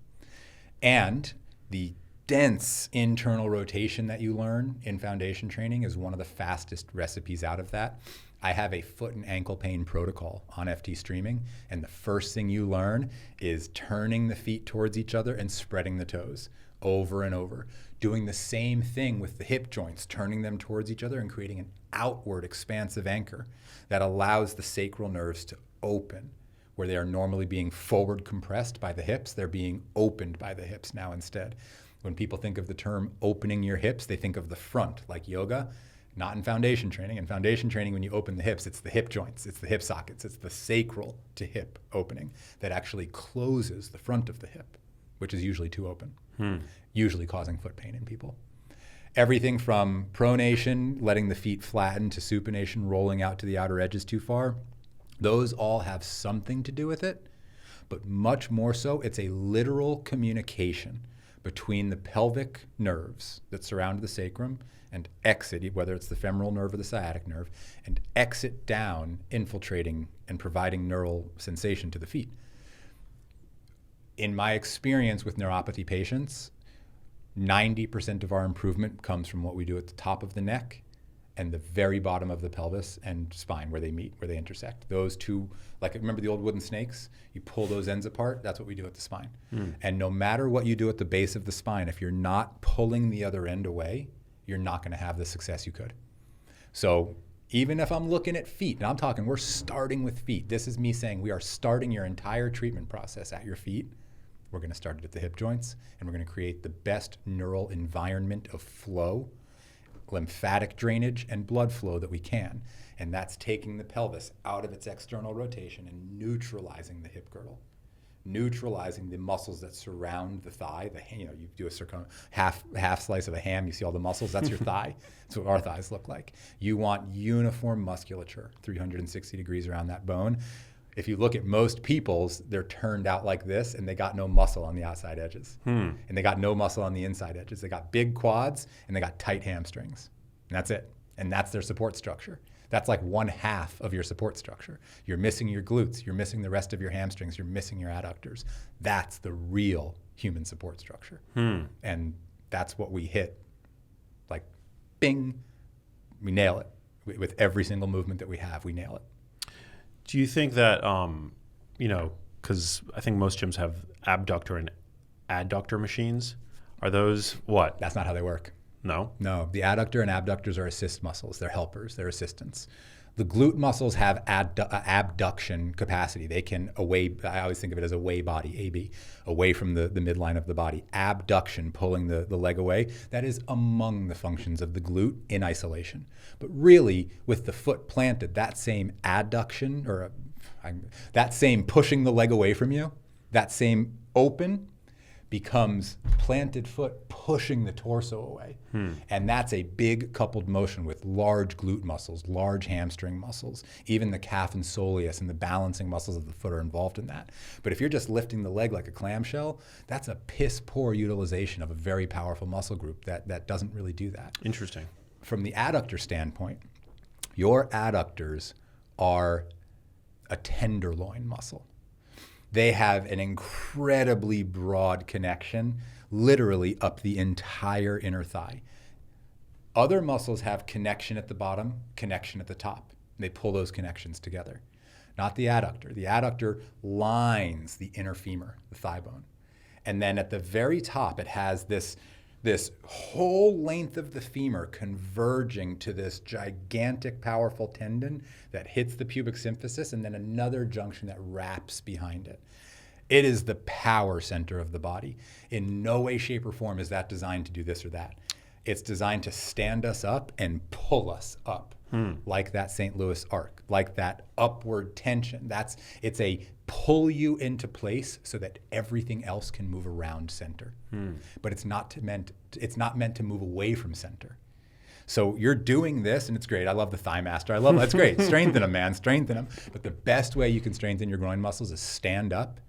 And the dense internal rotation that you learn in foundation training is one of the fastest recipes out of that. I have a foot and ankle pain protocol on FT Streaming, and the first thing you learn is turning the feet towards each other and spreading the toes over and over. Doing the same thing with the hip joints, turning them towards each other and creating an outward expansive anchor that allows the sacral nerves to open. Where they are normally being forward compressed by the hips, they're being opened by the hips now instead. When people think of the term opening your hips, they think of the front, like yoga, not in foundation training. In foundation training, when you open the hips, it's the hip joints, it's the hip sockets, it's the sacral to hip opening that actually closes the front of the hip, which is usually too open, usually causing foot pain in people. Everything from pronation, letting the feet flatten, to supination, rolling out to the outer edges too far, those all have something to do with it, but much more so, it's a literal communication between the pelvic nerves that surround the sacrum and exit, whether it's the femoral nerve or the sciatic nerve, and exit down, infiltrating and providing neural sensation to the feet. In my experience with neuropathy patients, 90% of our improvement comes from what we do at the top of the neck and the very bottom of the pelvis and spine where they meet, where they intersect. Those two, like remember the old wooden snakes? You pull those ends apart, that's what we do at the spine. And no matter what you do at the base of the spine, if you're not pulling the other end away, you're not gonna have the success you could. So even if I'm looking at feet, and I'm talking, we're starting with feet. This is me saying we are starting your entire treatment process at your feet. We're gonna start it at the hip joints, and we're gonna create the best neural environment of flow, lymphatic drainage and blood flow that we can. And that's taking the pelvis out of its external rotation and neutralizing the hip girdle, neutralizing the muscles that surround the thigh. You do a half slice of a ham, you see all the muscles, that's your thigh. That's what our thighs look like. You want uniform musculature, 360 degrees around that bone. If you look at most people's, they're turned out like this, and they got no muscle on the outside edges. And they got no muscle on the inside edges. They got big quads, and they got tight hamstrings. And that's it. And that's their support structure. That's like 1/2 of your support structure. You're missing your glutes. You're missing the rest of your hamstrings. You're missing your adductors. That's the real human support structure. And that's what we hit. Like, bing, we nail it. With every single movement that we have, we nail it. Do you think that, because I think most gyms have abductor and adductor machines. Are those what? That's not how they work. No? No, the adductor and abductors are assist muscles. They're helpers. They're assistants. The glute muscles have abduction capacity. They can I always think of it as away body, AB, away from the midline of the body. Abduction, pulling the leg away, that is among the functions of the glute in isolation. But really, with the foot planted, that same adduction, that same pushing the leg away from you, that same open, becomes planted foot pushing the torso away. And that's a big coupled motion with large glute muscles, large hamstring muscles. Even the calf and soleus and the balancing muscles of the foot are involved in that. But if you're just lifting the leg like a clamshell, that's a piss poor utilization of a very powerful muscle group that doesn't really do that. Interesting. From the adductor standpoint, your adductors are a tenderloin muscle. They have an incredibly broad connection, literally up the entire inner thigh. Other muscles have connection at the bottom, connection at the top. They pull those connections together. Not the adductor. The adductor lines the inner femur, the thigh bone. And then at the very top, it has this whole length of the femur converging to this gigantic, powerful tendon that hits the pubic symphysis, and then another junction that wraps behind it. It is the power center of the body. In no way, shape, or form is that designed to do this or that. It's designed to stand us up and pull us up, like that St. Louis arc, like that upward tension. It's a pull you into place so that everything else can move around center. But it's not meant to move away from center. So you're doing this, and it's great. I love the thigh master. That's great. Strengthen them, man. Strengthen them. But the best way you can strengthen your groin muscles is stand up,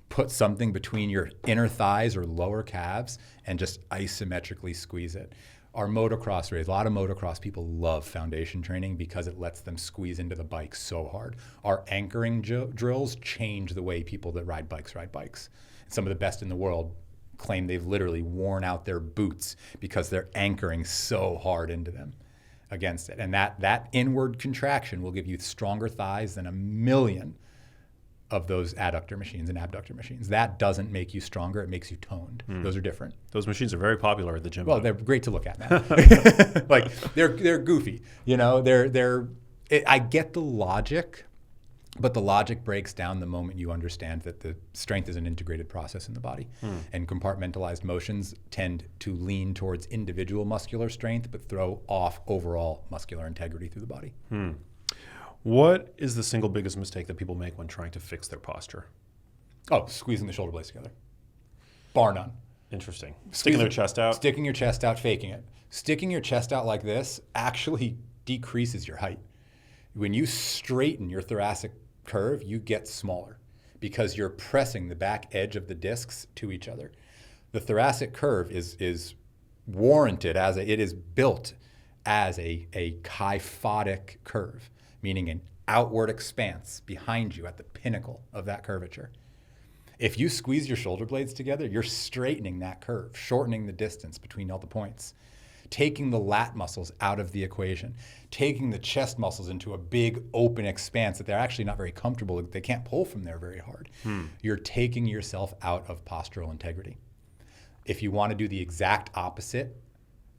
put something between your inner thighs or lower calves, and just isometrically squeeze it. Our motocross race, a lot of motocross people love foundation training because it lets them squeeze into the bike so hard. Our anchoring drills change the way people that ride bikes. Some of the best in the world claim they've literally worn out their boots because they're anchoring so hard into them against it. And that inward contraction will give you stronger thighs than a million of those adductor machines and abductor machines. That doesn't make you stronger, it makes you toned. Those are different. Those machines are very popular at the gym. Well, they're great to look at, man. Like, they're goofy. I get the logic, but the logic breaks down the moment you understand that the strength is an integrated process in the body. And compartmentalized motions tend to lean towards individual muscular strength, but throw off overall muscular integrity through the body. What is the single biggest mistake that people make when trying to fix their posture? Oh, squeezing the shoulder blades together. Bar none. Interesting. Sticking their chest out? Sticking your chest out, faking it. Sticking your chest out like this actually decreases your height. When you straighten your thoracic curve, you get smaller because you're pressing the back edge of the discs to each other. The thoracic curve is warranted it is built as a kyphotic curve, meaning an outward expanse behind you at the pinnacle of that curvature. If you squeeze your shoulder blades together, you're straightening that curve, shortening the distance between all the points, taking the lat muscles out of the equation, taking the chest muscles into a big open expanse that they're actually not very comfortable. They can't pull from there very hard. You're taking yourself out of postural integrity. If you want to do the exact opposite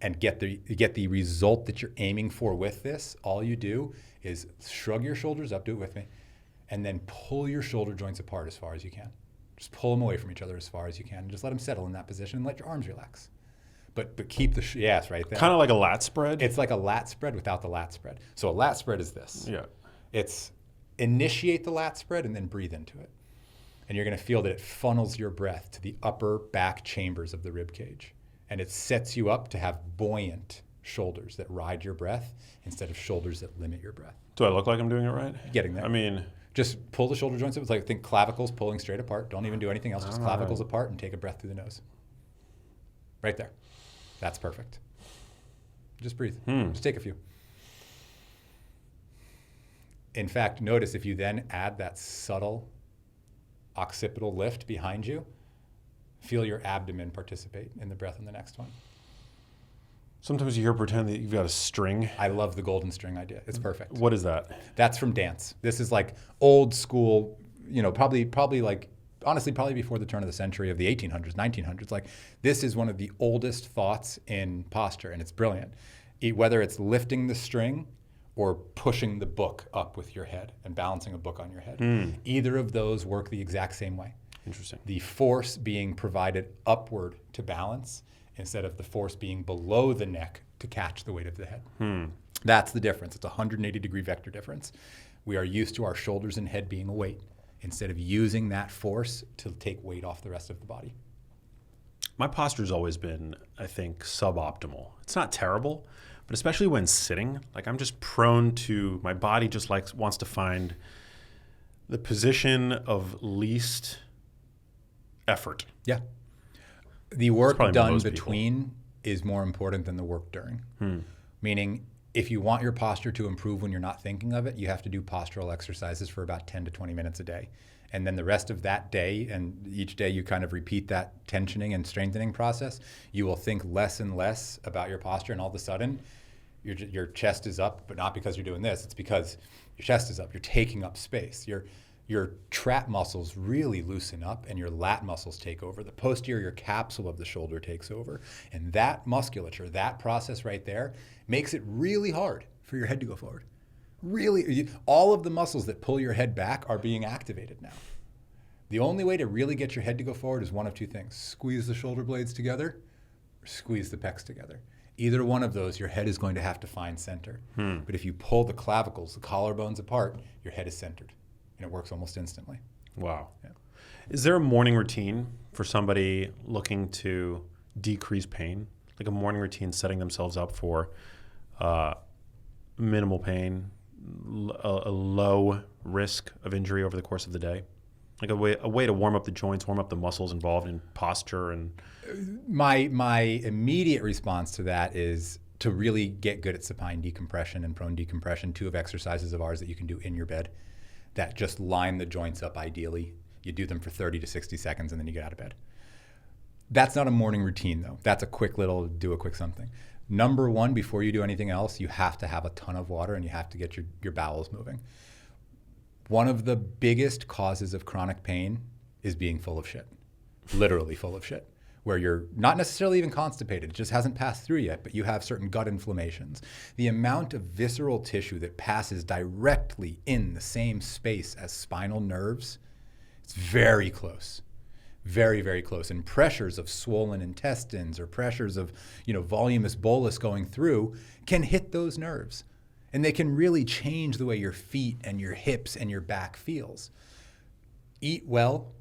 and get the result that you're aiming for with this, all you do is shrug your shoulders up, do it with me, and then pull your shoulder joints apart as far as you can. Just pull them away from each other as far as you can, and just let them settle in that position and let your arms relax. But keep the yes right there. Kind of like a lat spread. It's like a lat spread without the lat spread. So a lat spread is this. Yeah. It's initiate the lat spread and then breathe into it. And you're going to feel that it funnels your breath to the upper back chambers of the rib cage. And it sets you up to have buoyant shoulders that ride your breath instead of shoulders that limit your breath. Do I look like I'm doing it right? Getting there. I mean, just pull the shoulder joints up. It's like, think clavicles pulling straight apart. Don't even do anything else. Just clavicles apart and take a breath through the nose. Right there. That's perfect. Just breathe. Just take a few. In fact, notice if you then add that subtle occipital lift behind you, feel your abdomen participate in the breath on the next one. sometimes you hear pretend that you've got a string. I love the golden string idea. It's perfect. What is that? That's from dance. This is like old school, probably like, honestly, probably before the turn of the century of the 1800s, 1900s. Like, this is one of the oldest thoughts in posture, and it's brilliant. Whether it's lifting the string or pushing the book up with your head and balancing a book on your head. Either of those work the exact same way. Interesting. The force being provided upward to balance instead of the force being below the neck to catch the weight of the head. That's the difference. It's a 180-degree vector difference. We are used to our shoulders and head being a weight instead of using that force to take weight off the rest of the body. My posture's always been, I think, suboptimal. It's not terrible, but especially when sitting, like I'm just prone to, my body just wants to find the position of least effort. Yeah. The work done most between is more important than the work during. Meaning, if you want your posture to improve when you're not thinking of it, you have to do postural exercises for about 10 to 20 minutes a day. And then the rest of that day, and each day you kind of repeat that tensioning and strengthening process, you will think less and less about your posture, and all of a sudden, your chest is up, but not because you're doing this. It's because your chest is up. You're taking up space. Your trap muscles really loosen up, and your lat muscles take over. The posterior capsule of the shoulder takes over. And that musculature, that process right there, makes it really hard for your head to go forward. Really, all of the muscles that pull your head back are being activated now. The only way to really get your head to go forward is one of two things. Squeeze the shoulder blades together or squeeze the pecs together. Either one of those, your head is going to have to find center. But if you pull the clavicles, the collarbones apart, your head is centered. And it works almost instantly. Wow. Yeah. Is there a morning routine for somebody looking to decrease pain? Like a morning routine setting themselves up for minimal pain, a low risk of injury over the course of the day? Like a way to warm up the joints, warm up the muscles involved in posture. And my immediate response to that is to really get good at supine decompression and prone decompression, two of exercises of ours that you can do in your bed that just line the joints up ideally. You do them for 30 to 60 seconds and then you get out of bed. That's not a morning routine though. That's a quick something. Number one, before you do anything else, you have to have a ton of water and you have to get your bowels moving. One of the biggest causes of chronic pain is being full of shit, literally full of shit, where you're not necessarily even constipated, it just hasn't passed through yet, but you have certain gut inflammations. The amount of visceral tissue that passes directly in the same space as spinal nerves, it's very close. Very, very close. And pressures of swollen intestines or pressures of, voluminous bolus going through can hit those nerves. And they can really change the way your feet and your hips and your back feels. Eat well.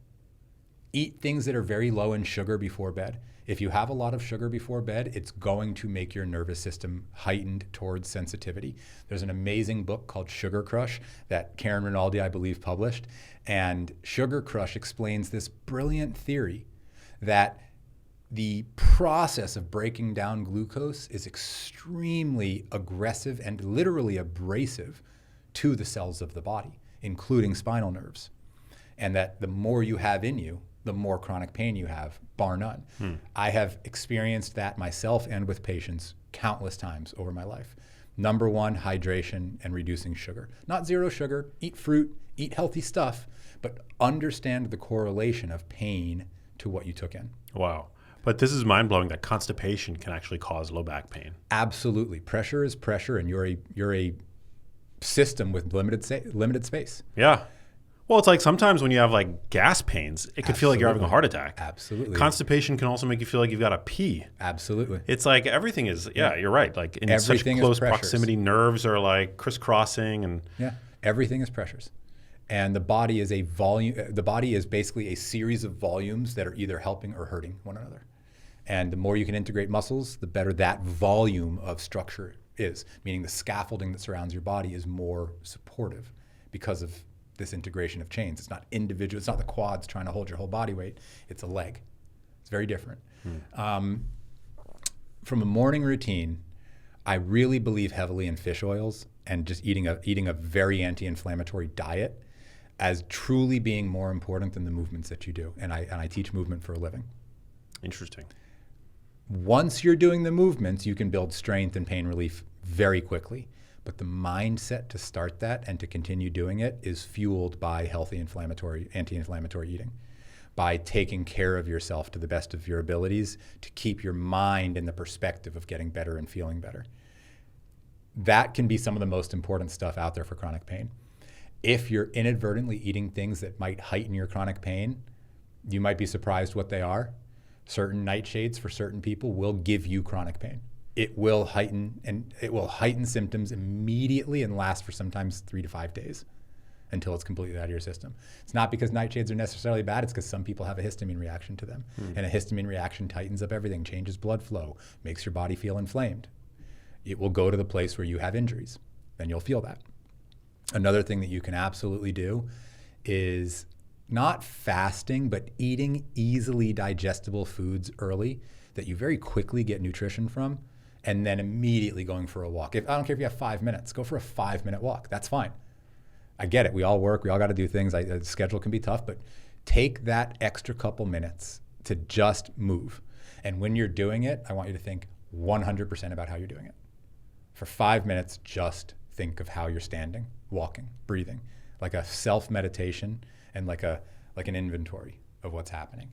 Eat things that are very low in sugar before bed. If you have a lot of sugar before bed, it's going to make your nervous system heightened towards sensitivity. There's an amazing book called Sugar Crush that Karen Rinaldi, I believe, published. And Sugar Crush explains this brilliant theory that the process of breaking down glucose is extremely aggressive and literally abrasive to the cells of the body, including spinal nerves. And that the more you have in you, the more chronic pain you have, bar none. I have experienced that myself and with patients countless times over my life. Number one, hydration and reducing sugar. Not zero sugar, eat fruit, eat healthy stuff, but understand the correlation of pain to what you took in. wow. But this is mind-blowing that constipation can actually cause low back pain. Absolutely. Pressure is pressure, and you're a system with limited space. Yeah. Well, it's like sometimes when you have like gas pains, it could feel like you're having a heart attack. Absolutely. Constipation can also make you feel like you've got to pee. Absolutely. It's like everything is, you're right. Like in Everything such close is pressures. proximity, nerves are like crisscrossing and Yeah, everything is pressures. And the body is a volume. The body is basically a series of volumes that are either helping or hurting one another. And the more you can integrate muscles, the better that volume of structure is, meaning the scaffolding that surrounds your body is more supportive because of this integration of chains. It's not individual. It's not the quads trying to hold your whole body weight. It's a leg. It's very different. From a morning routine, I really believe heavily in fish oils and just eating a very anti-inflammatory diet as truly being more important than the movements that you do. And I teach movement for a living. Interesting. Once you're doing the movements, you can build strength and pain relief very quickly. But the mindset to start that and to continue doing it is fueled by healthy anti-inflammatory eating, by taking care of yourself to the best of your abilities to keep your mind in the perspective of getting better and feeling better. That can be some of the most important stuff out there for chronic pain. If you're inadvertently eating things that might heighten your chronic pain, you might be surprised what they are. Certain nightshades for certain people will give you chronic pain. It will heighten symptoms immediately and last for sometimes 3 to 5 days until it's completely out of your system. It's not because nightshades are necessarily bad, it's because some people have a histamine reaction to them. And a histamine reaction tightens up everything, changes blood flow, makes your body feel inflamed. It will go to the place where you have injuries, then you'll feel that. Another thing that you can absolutely do is not fasting, but eating easily digestible foods early that you very quickly get nutrition from, and then immediately going for a walk. I don't care if you have 5 minutes, go for a 5-minute walk. That's fine. I get it. We all work. We all got to do things. The schedule can be tough, but take that extra couple minutes to just move. And when you're doing it, I want you to think 100% about how you're doing it. For 5 minutes, just think of how you're standing, walking, breathing, like a self-meditation and like an inventory of what's happening.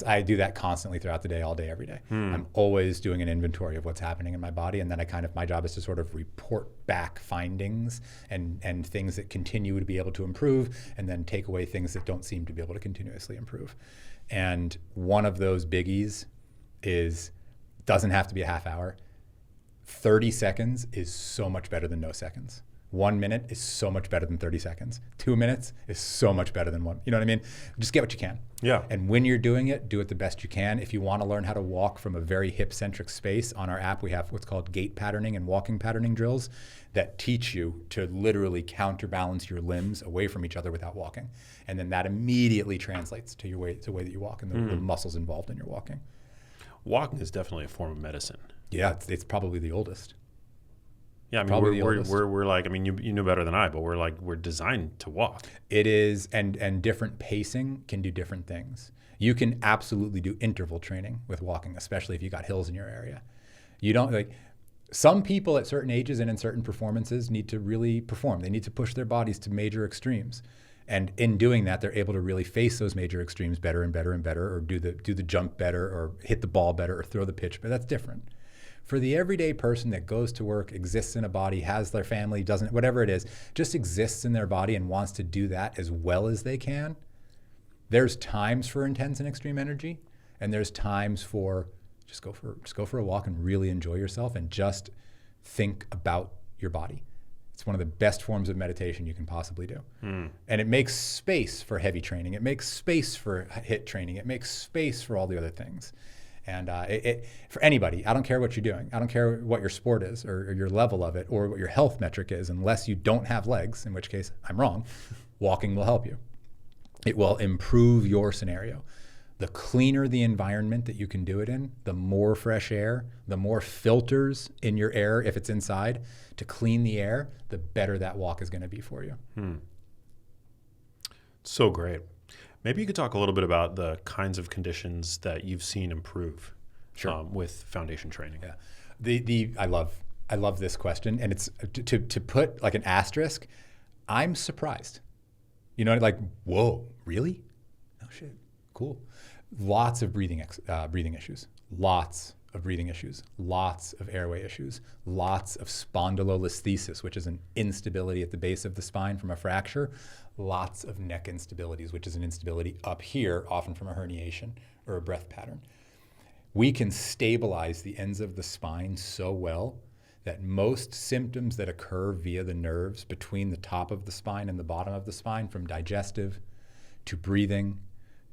I do that constantly throughout the day, all day, every day. I'm always doing an inventory of what's happening in my body, and then my job is to sort of report back findings and things that continue to be able to improve, and then take away things that don't seem to be able to continuously improve. And one of those biggies doesn't have to be a half hour. 30 seconds is so much better than no seconds. 1 minute is so much better than 30 seconds. 2 minutes is so much better than one. You know what I mean? Just get what you can. Yeah. And when you're doing it, do it the best you can. If you want to learn how to walk from a very hip-centric space, on our app we have what's called gait patterning and walking patterning drills that teach you to literally counterbalance your limbs away from each other without walking. And then that immediately translates to the way that you walk and the muscles involved in your walking. Walking is definitely a form of medicine. Yeah, it's probably the oldest. Yeah, I mean, we're like, I mean, you know better than I, but we're designed to walk. It is, and different pacing can do different things. You can absolutely do interval training with walking, especially if you got hills in your area. You don't some people at certain ages and in certain performances need to really perform. They need to push their bodies to major extremes. And in doing that, they're able to really face those major extremes better and better and better, or do the jump better, or hit the ball better, or throw the pitch. But that's different. For the everyday person that goes to work, exists in a body, has their family, doesn't, whatever it is, just exists in their body and wants to do that as well as they can, there's times for intense and extreme energy, and there's times for just go for a walk and really enjoy yourself and just think about your body. It's one of the best forms of meditation you can possibly do. And it makes space for heavy training. It makes space for HIIT training. It makes space for all the other things. And for anybody, I don't care what you're doing. I don't care what your sport is or your level of it or what your health metric is, unless you don't have legs, in which case I'm wrong. Walking will help you. It will improve your scenario. The cleaner the environment that you can do it in, the more fresh air, the more filters in your air, if it's inside, to clean the air, the better that walk is going to be for you. So great. Maybe you could talk a little bit about the kinds of conditions that you've seen improve with foundation training. Yeah, I love this question, and it's to put like an asterisk. I'm surprised. You know, like, whoa, really? Oh shit, cool. Lots of breathing issues. Lots of breathing issues, lots of airway issues, lots of spondylolisthesis, which is an instability at the base of the spine from a fracture, lots of neck instabilities, which is an instability up here, often from a herniation or a breath pattern. We can stabilize the ends of the spine so well that most symptoms that occur via the nerves between the top of the spine and the bottom of the spine, from digestive to breathing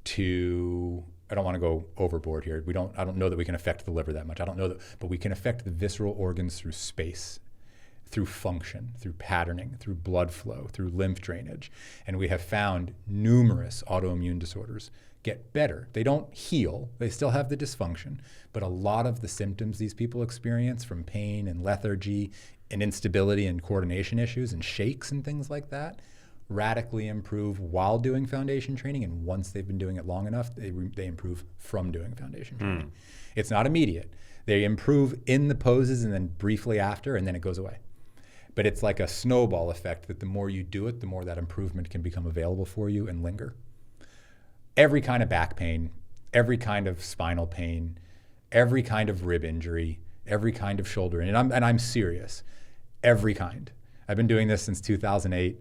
to, I don't want to go overboard here. I don't know that we can affect the liver that much. I don't know that, but we can affect the visceral organs through space, through function, through patterning, through blood flow, through lymph drainage. And we have found numerous autoimmune disorders get better. They don't heal, they still have the dysfunction, but a lot of the symptoms these people experience, from pain and lethargy and instability and coordination issues and shakes and things like that, radically improve while doing foundation training. And once they've been doing it long enough, they improve from doing foundation training. It's not immediate. They improve in the poses and then briefly after, and then it goes away. But it's like a snowball effect, that the more you do it, the more that improvement can become available for you and linger. Every kind of back pain, every kind of spinal pain, every kind of rib injury, every kind of shoulder, and I'm serious, every kind. I've been doing this since 2008.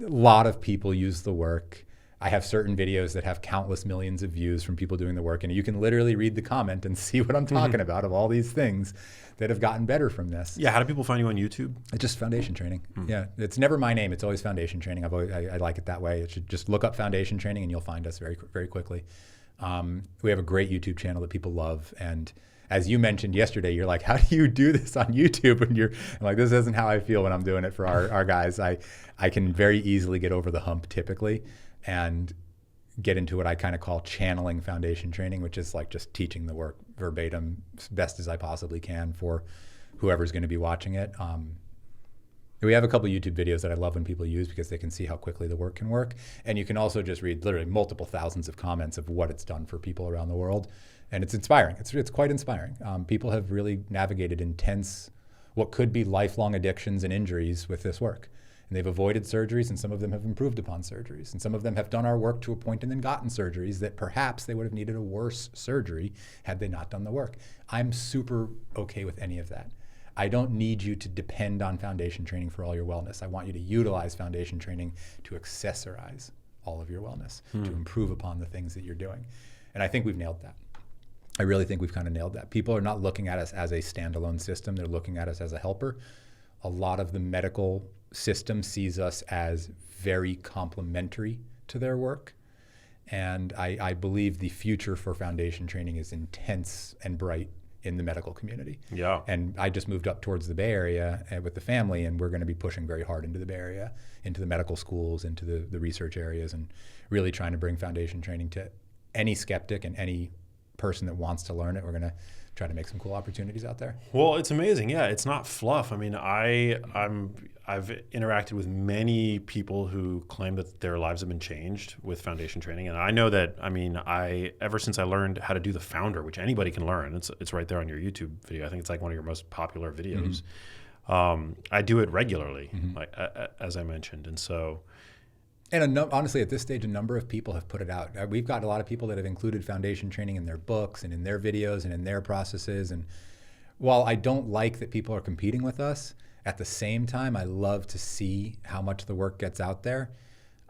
A lot of people use the work. I have certain videos that have countless millions of views from people doing the work, and you can literally read the comment and see what I'm talking about, of all these things that have gotten better from this. Yeah, how do people find you on YouTube? It's just foundation training. Yeah, it's never my name. It's always foundation training. I like it that way. It should just look up foundation training and you'll find us very, very quickly. We have a great YouTube channel that people love. And as you mentioned yesterday, you're like, how do you do this on YouTube? And I'm like, this isn't how I feel when I'm doing it for our guys. I can very easily get over the hump typically and get into what I kind of call channeling foundation training, which is like just teaching the work verbatim as best as I possibly can for whoever's going to be watching it. We have a couple YouTube videos that I love when people use, because they can see how quickly the work can work. And you can also just read literally multiple thousands of comments of what it's done for people around the world. And it's inspiring. It's quite inspiring. People have really navigated intense, what could be lifelong addictions and injuries with this work. And they've avoided surgeries, and some of them have improved upon surgeries. And some of them have done our work to a point and then gotten surgeries that perhaps they would have needed a worse surgery had they not done the work. I'm super okay with any of that. I don't need you to depend on foundation training for all your wellness. I want you to utilize foundation training to accessorize all of your wellness, to improve upon the things that you're doing. And I think we've nailed that. I really think we've kind of nailed that. People are not looking at us as a standalone system. They're looking at us as a helper. A lot of the medical system sees us as very complementary to their work. And I believe the future for foundation training is intense and bright in the medical community. Yeah. And I just moved up towards the Bay Area with the family, and we're going to be pushing very hard into the Bay Area, into the medical schools, into the research areas, and really trying to bring foundation training to any skeptic and any person that wants to learn it. We're going to try to make some cool opportunities out there. Well, it's amazing. Yeah, it's not fluff. I mean, I've interacted with many people who claim that their lives have been changed with foundation training, and I know that. I mean, ever since I learned how to do the founder, which anybody can learn, it's right there on your YouTube video. I think it's like one of your most popular videos. I do it regularly, like as I mentioned, and so. And honestly, at this stage, a number of people have put it out. We've got a lot of people that have included foundation training in their books and in their videos and in their processes. And while I don't like that people are competing with us, at the same time, I love to see how much the work gets out there.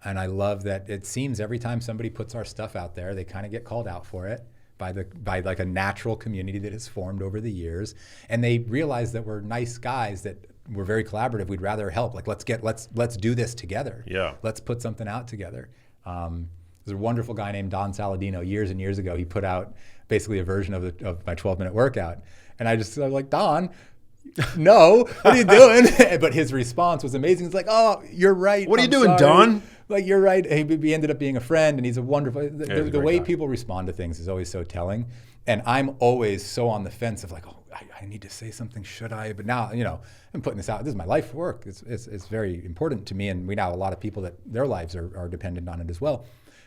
And I love that it seems every time somebody puts our stuff out there, they kind of get called out for it by like a natural community that has formed over the years. And they realize that we're nice guys, that we're very collaborative. We'd rather help. Like, let's do this together. Yeah. Let's put something out together. There's a wonderful guy named Don Saladino. Years and years ago, he put out basically a version of my 12-minute workout. And I was like, Don, no, what are you doing? But his response was amazing. It's like, oh, you're right. What are you doing, sorry. Don? Like, you're right. He ended up being a friend, and he's a wonderful. The way guy. people respond to things is always so telling. And I'm always so on the fence of like, oh, I need to say something, should I? But now, I'm putting this out. This is my life work. It's very important to me, and we now have a lot of people that their lives are dependent on it as well.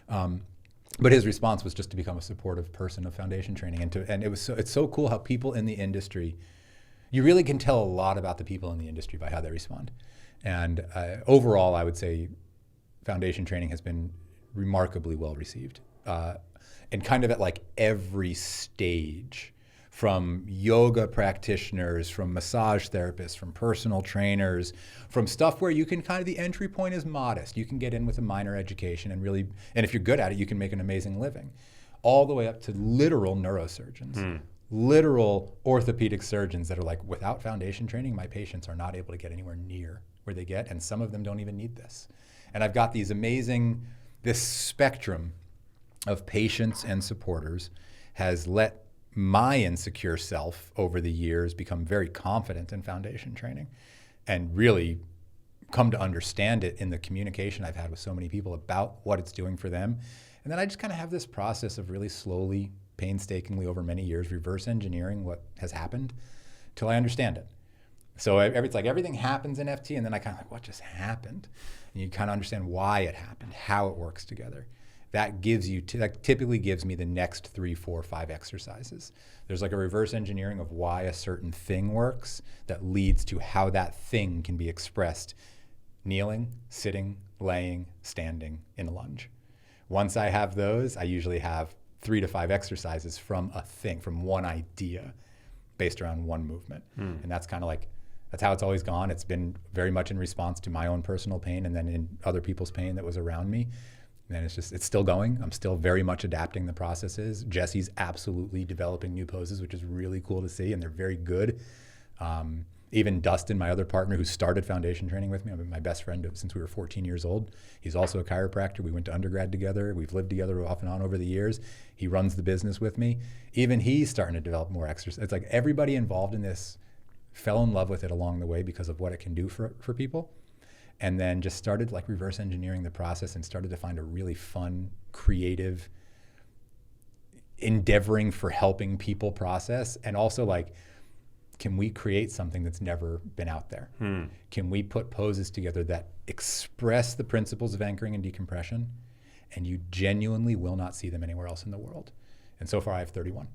But his response was just to become a supportive person of foundation training, and it's so cool how people in the industry, you really can tell a lot about the people in the industry by how they respond. And overall, I would say foundation training has been remarkably well received, and kind of at like every stage, from yoga practitioners, from massage therapists, from personal trainers, from stuff where you can kind of, the entry point is modest. You can get in with a minor education and really, and if you're good at it, you can make an amazing living. All the way up to literal neurosurgeons, literal orthopedic surgeons that are like, without foundation training, my patients are not able to get anywhere near where they get, and some of them don't even need this. And I've got these amazing, this spectrum of patients and supporters has let my insecure self over the years become very confident in foundation training and really come to understand it in the communication I've had with so many people about what it's doing for them. And then I just kind of have this process of really slowly, painstakingly over many years, reverse engineering what has happened till I understand it. So it's like everything happens in FT, and then I kind of like, what just happened? And you kind of understand why it happened, how it works together. That gives you, that typically gives me the next 3, 4, 5 exercises. There's like a reverse engineering of why a certain thing works that leads to how that thing can be expressed kneeling, sitting, laying, standing, in a lunge. Once I have those, I usually have 3 to 5 exercises from a thing, from one idea based around one movement. And that's kind of like, that's how it's always gone. It's been very much in response to my own personal pain and then in other people's pain that was around me. And it's still going. I'm still very much adapting the processes. Jesse's absolutely developing new poses, which is really cool to see, and they're very good. Even Dustin, my other partner who started foundation training with me, I've been my best friend since we were 14 years old. He's also a chiropractor. We went to undergrad together. We've lived together off and on over the years. He runs the business with me. Even he's starting to develop more exercise. It's like everybody involved in this fell in love with it along the way because of what it can do for people. And then just started like reverse engineering the process and started to find a really fun, creative, endeavoring for helping people process. And also like, can we create something that's never been out there? Can we put poses together that express the principles of anchoring and decompression, and you genuinely will not see them anywhere else in the world? And so far I have 31.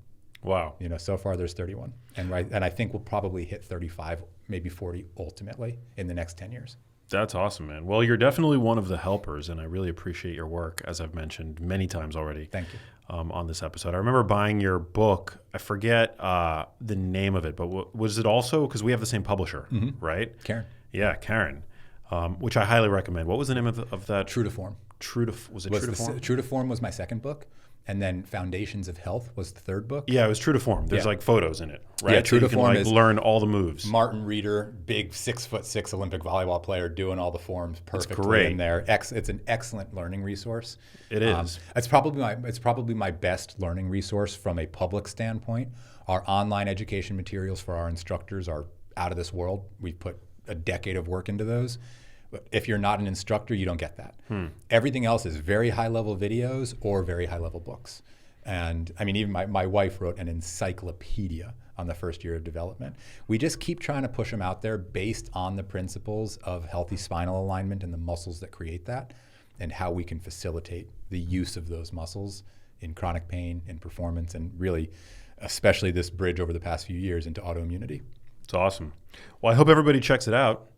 Wow. You know, so far there's 31. And I think we'll probably hit 35, maybe 40 ultimately in the next 10 years. That's awesome, man. Well, you're definitely one of the helpers, and I really appreciate your work, as I've mentioned many times already. Thank you. On this episode. I remember buying your book. I forget the name of it, but was it also, because we have the same publisher, right? Karen. Yeah, Karen, which I highly recommend. What was the name of that? True to Form. Was it True to Form? True to Form was my second book. And then Foundations of Health was the third book. Yeah, it was True to Form. There's like photos in it, right? Yeah, True to Form is learn all the moves. Martin Reeder, big 6'6" Olympic volleyball player, doing all the forms perfectly in there. It's an excellent learning resource. It is. It's probably my best learning resource from a public standpoint. Our online education materials for our instructors are out of this world. We've put a decade of work into those. If you're not an instructor, you don't get that. Everything else is very high-level videos or very high-level books. And I mean, even my wife wrote an encyclopedia on the first year of development. We just keep trying to push them out there based on the principles of healthy spinal alignment and the muscles that create that, and how we can facilitate the use of those muscles in chronic pain, in performance, and really, especially this bridge over the past few years into autoimmunity. It's awesome. Well, I hope everybody checks it out.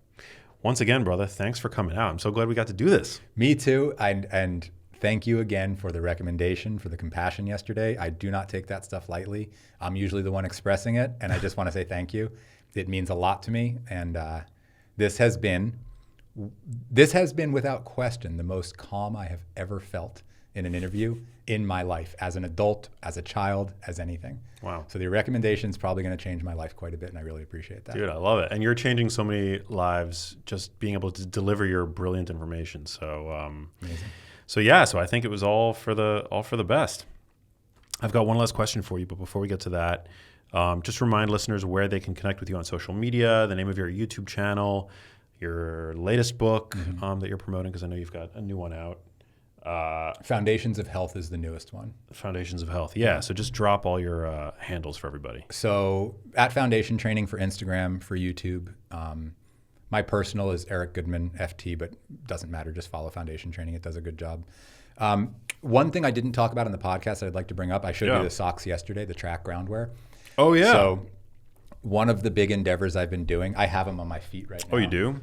Once again, brother, thanks for coming out. I'm so glad we got to do this. Me too. And thank you again for the recommendation, for the compassion yesterday. I do not take that stuff lightly. I'm usually the one expressing it, and I just want to say thank you. It means a lot to me. And this has been without question the most calm I have ever felt in an interview in my life, as an adult, as a child, as anything. Wow. So the recommendation is probably going to change my life quite a bit, and I really appreciate that. Dude, I love it. And you're changing so many lives just being able to deliver your brilliant information. So amazing. So I think it was all for the best. I've got one last question for you, but before we get to that, just remind listeners where they can connect with you on social media, the name of your YouTube channel, your latest book that you're promoting, because I know you've got a new one out. Foundations of Health is the newest one. Foundations of Health. Yeah. So just drop all your handles for everybody. So at Foundation Training for Instagram, for YouTube. My personal is Eric Goodman, FT, but doesn't matter. Just follow Foundation Training. It does a good job. One thing I didn't talk about in the podcast that I'd like to bring up, I showed you the socks yesterday, the track groundwear. Oh, yeah. So one of the big endeavors I've been doing, I have them on my feet right now. Oh, you do?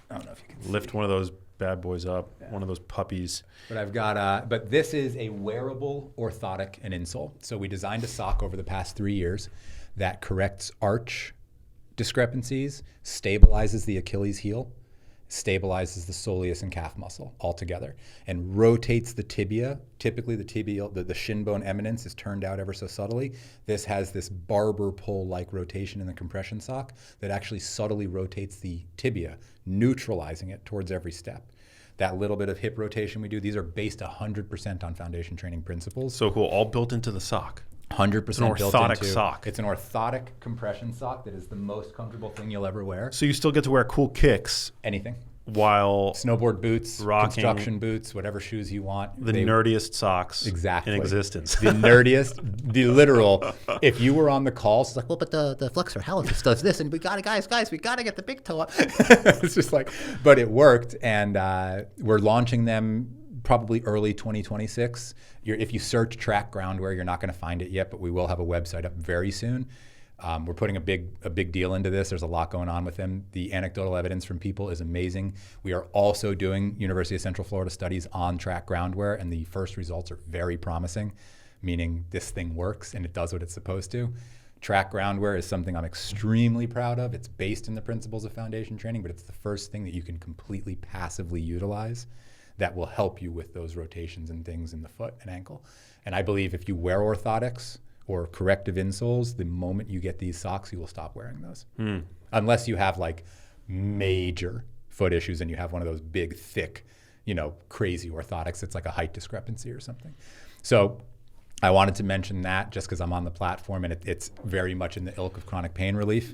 I don't know if you can lift one of those bad boys up. Yeah. One of those puppies. But I've got, but this is a wearable orthotic and insole. So we designed a sock over the past 3 years that corrects arch discrepancies, stabilizes the Achilles heel, stabilizes the soleus and calf muscle all together, and rotates the tibia. Typically the tibial, the shin bone eminence is turned out ever so subtly. This has this barber pole-like rotation in the compression sock that actually subtly rotates the tibia, neutralizing it towards every step. That little bit of hip rotation we do, these are based 100% on foundation training principles. So cool, all built into the sock. 100% it's an orthotic sock. It's an orthotic compression sock that is the most comfortable thing you'll ever wear. So you still get to wear cool kicks. Anything. While snowboard boots, rocking construction boots, whatever shoes you want. The nerdiest socks exactly. in existence. The nerdiest, the literal. If you were on the call, it's like, well, but the flexor hallucis does this, and we got it, guys, we got to get the big toe up. It's just like, but it worked, and we're launching them probably early 2026. If you search track groundwear, you're not going to find it yet, but we will have a website up very soon. We're putting a big deal into this. There's a lot going on with them. The anecdotal evidence from people is amazing. We are also doing University of Central Florida studies on track groundwear, and the first results are very promising, meaning this thing works and it does what it's supposed to. Track groundwear is something I'm extremely proud of. It's based in the principles of foundation training, but it's the first thing that you can completely passively utilize that will help you with those rotations and things in the foot and ankle. And I believe if you wear orthotics or corrective insoles, the moment you get these socks, you will stop wearing those. Unless you have like major foot issues and you have one of those big, thick, crazy orthotics. It's like a height discrepancy or something. So I wanted to mention that just because I'm on the platform and it's very much in the ilk of chronic pain relief.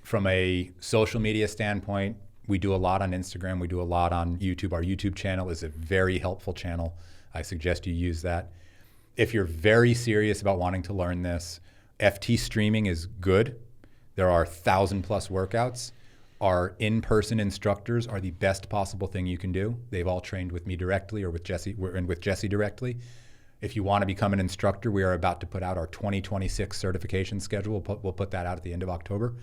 From a social media standpoint, we do a lot on Instagram. We do a lot on YouTube. Our YouTube channel is a very helpful channel. I suggest you use that. If you're very serious about wanting to learn this, FT streaming is good. There are 1,000+ workouts. Our in-person instructors are the best possible thing you can do. They've all trained with me directly or with Jesse directly. If you want to become an instructor, we are about to put out our 2026 certification schedule. We'll put that out at the end of October.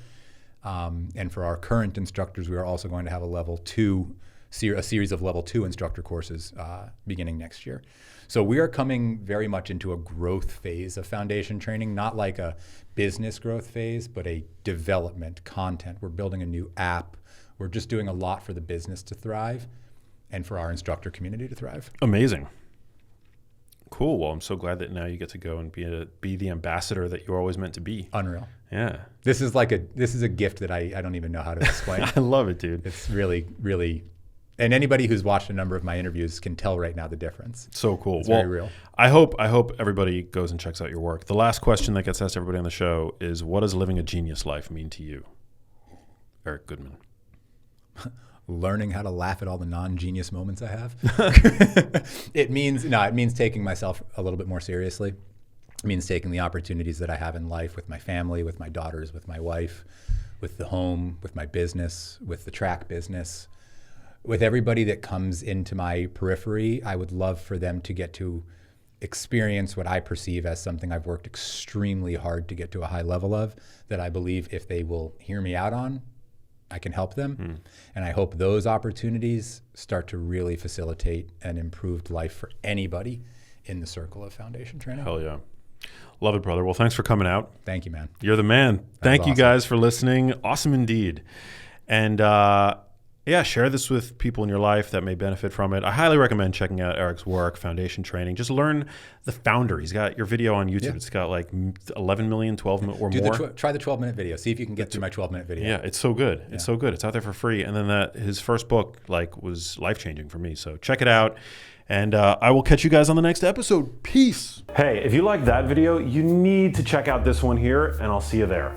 And for our current instructors, we are also going to have a series of level 2 instructor courses beginning next year. So we are coming very much into a growth phase of foundation training, not like a business growth phase, but a development content. We're building a new app. We're just doing a lot for the business to thrive and for our instructor community to thrive. Amazing. Cool. Well, I'm so glad that now you get to go and be the ambassador that you're always meant to be. Unreal. Yeah. This is a gift that I don't even know how to explain. I love it, dude. It's really, really, and anybody who's watched a number of my interviews can tell right now the difference. So cool. It's very real. I hope everybody goes and checks out your work. The last question that gets asked to everybody on the show is, what does living a genius life mean to you? Eric Goodman. Learning how to laugh at all the non-genius moments I have. It means taking myself a little bit more seriously. It means taking the opportunities that I have in life with my family, with my daughters, with my wife, with the home, with my business, with the track business, with everybody that comes into my periphery. I would love for them to get to experience what I perceive as something I've worked extremely hard to get to a high level of, that I believe if they will hear me out on, I can help them. And I hope those opportunities start to really facilitate an improved life for anybody in the circle of foundation training. Hell yeah. Love it, brother. Well, thanks for coming out. Thank you, man. You're the man. Thank you guys for listening. Awesome indeed. And share this with people in your life that may benefit from it. I highly recommend checking out Eric's work, foundation training. Just learn the founder. He's got your video on YouTube. Yeah. It's got like 11 million, 12 million or more. Try the 12-minute video. See if you can get through my 12-minute video. Yeah, it's so good. It's so good. It's out there for free. And then his first book was life-changing for me. So check it out. And I will catch you guys on the next episode. Peace. Hey, if you liked that video, you need to check out this one here, and I'll see you there.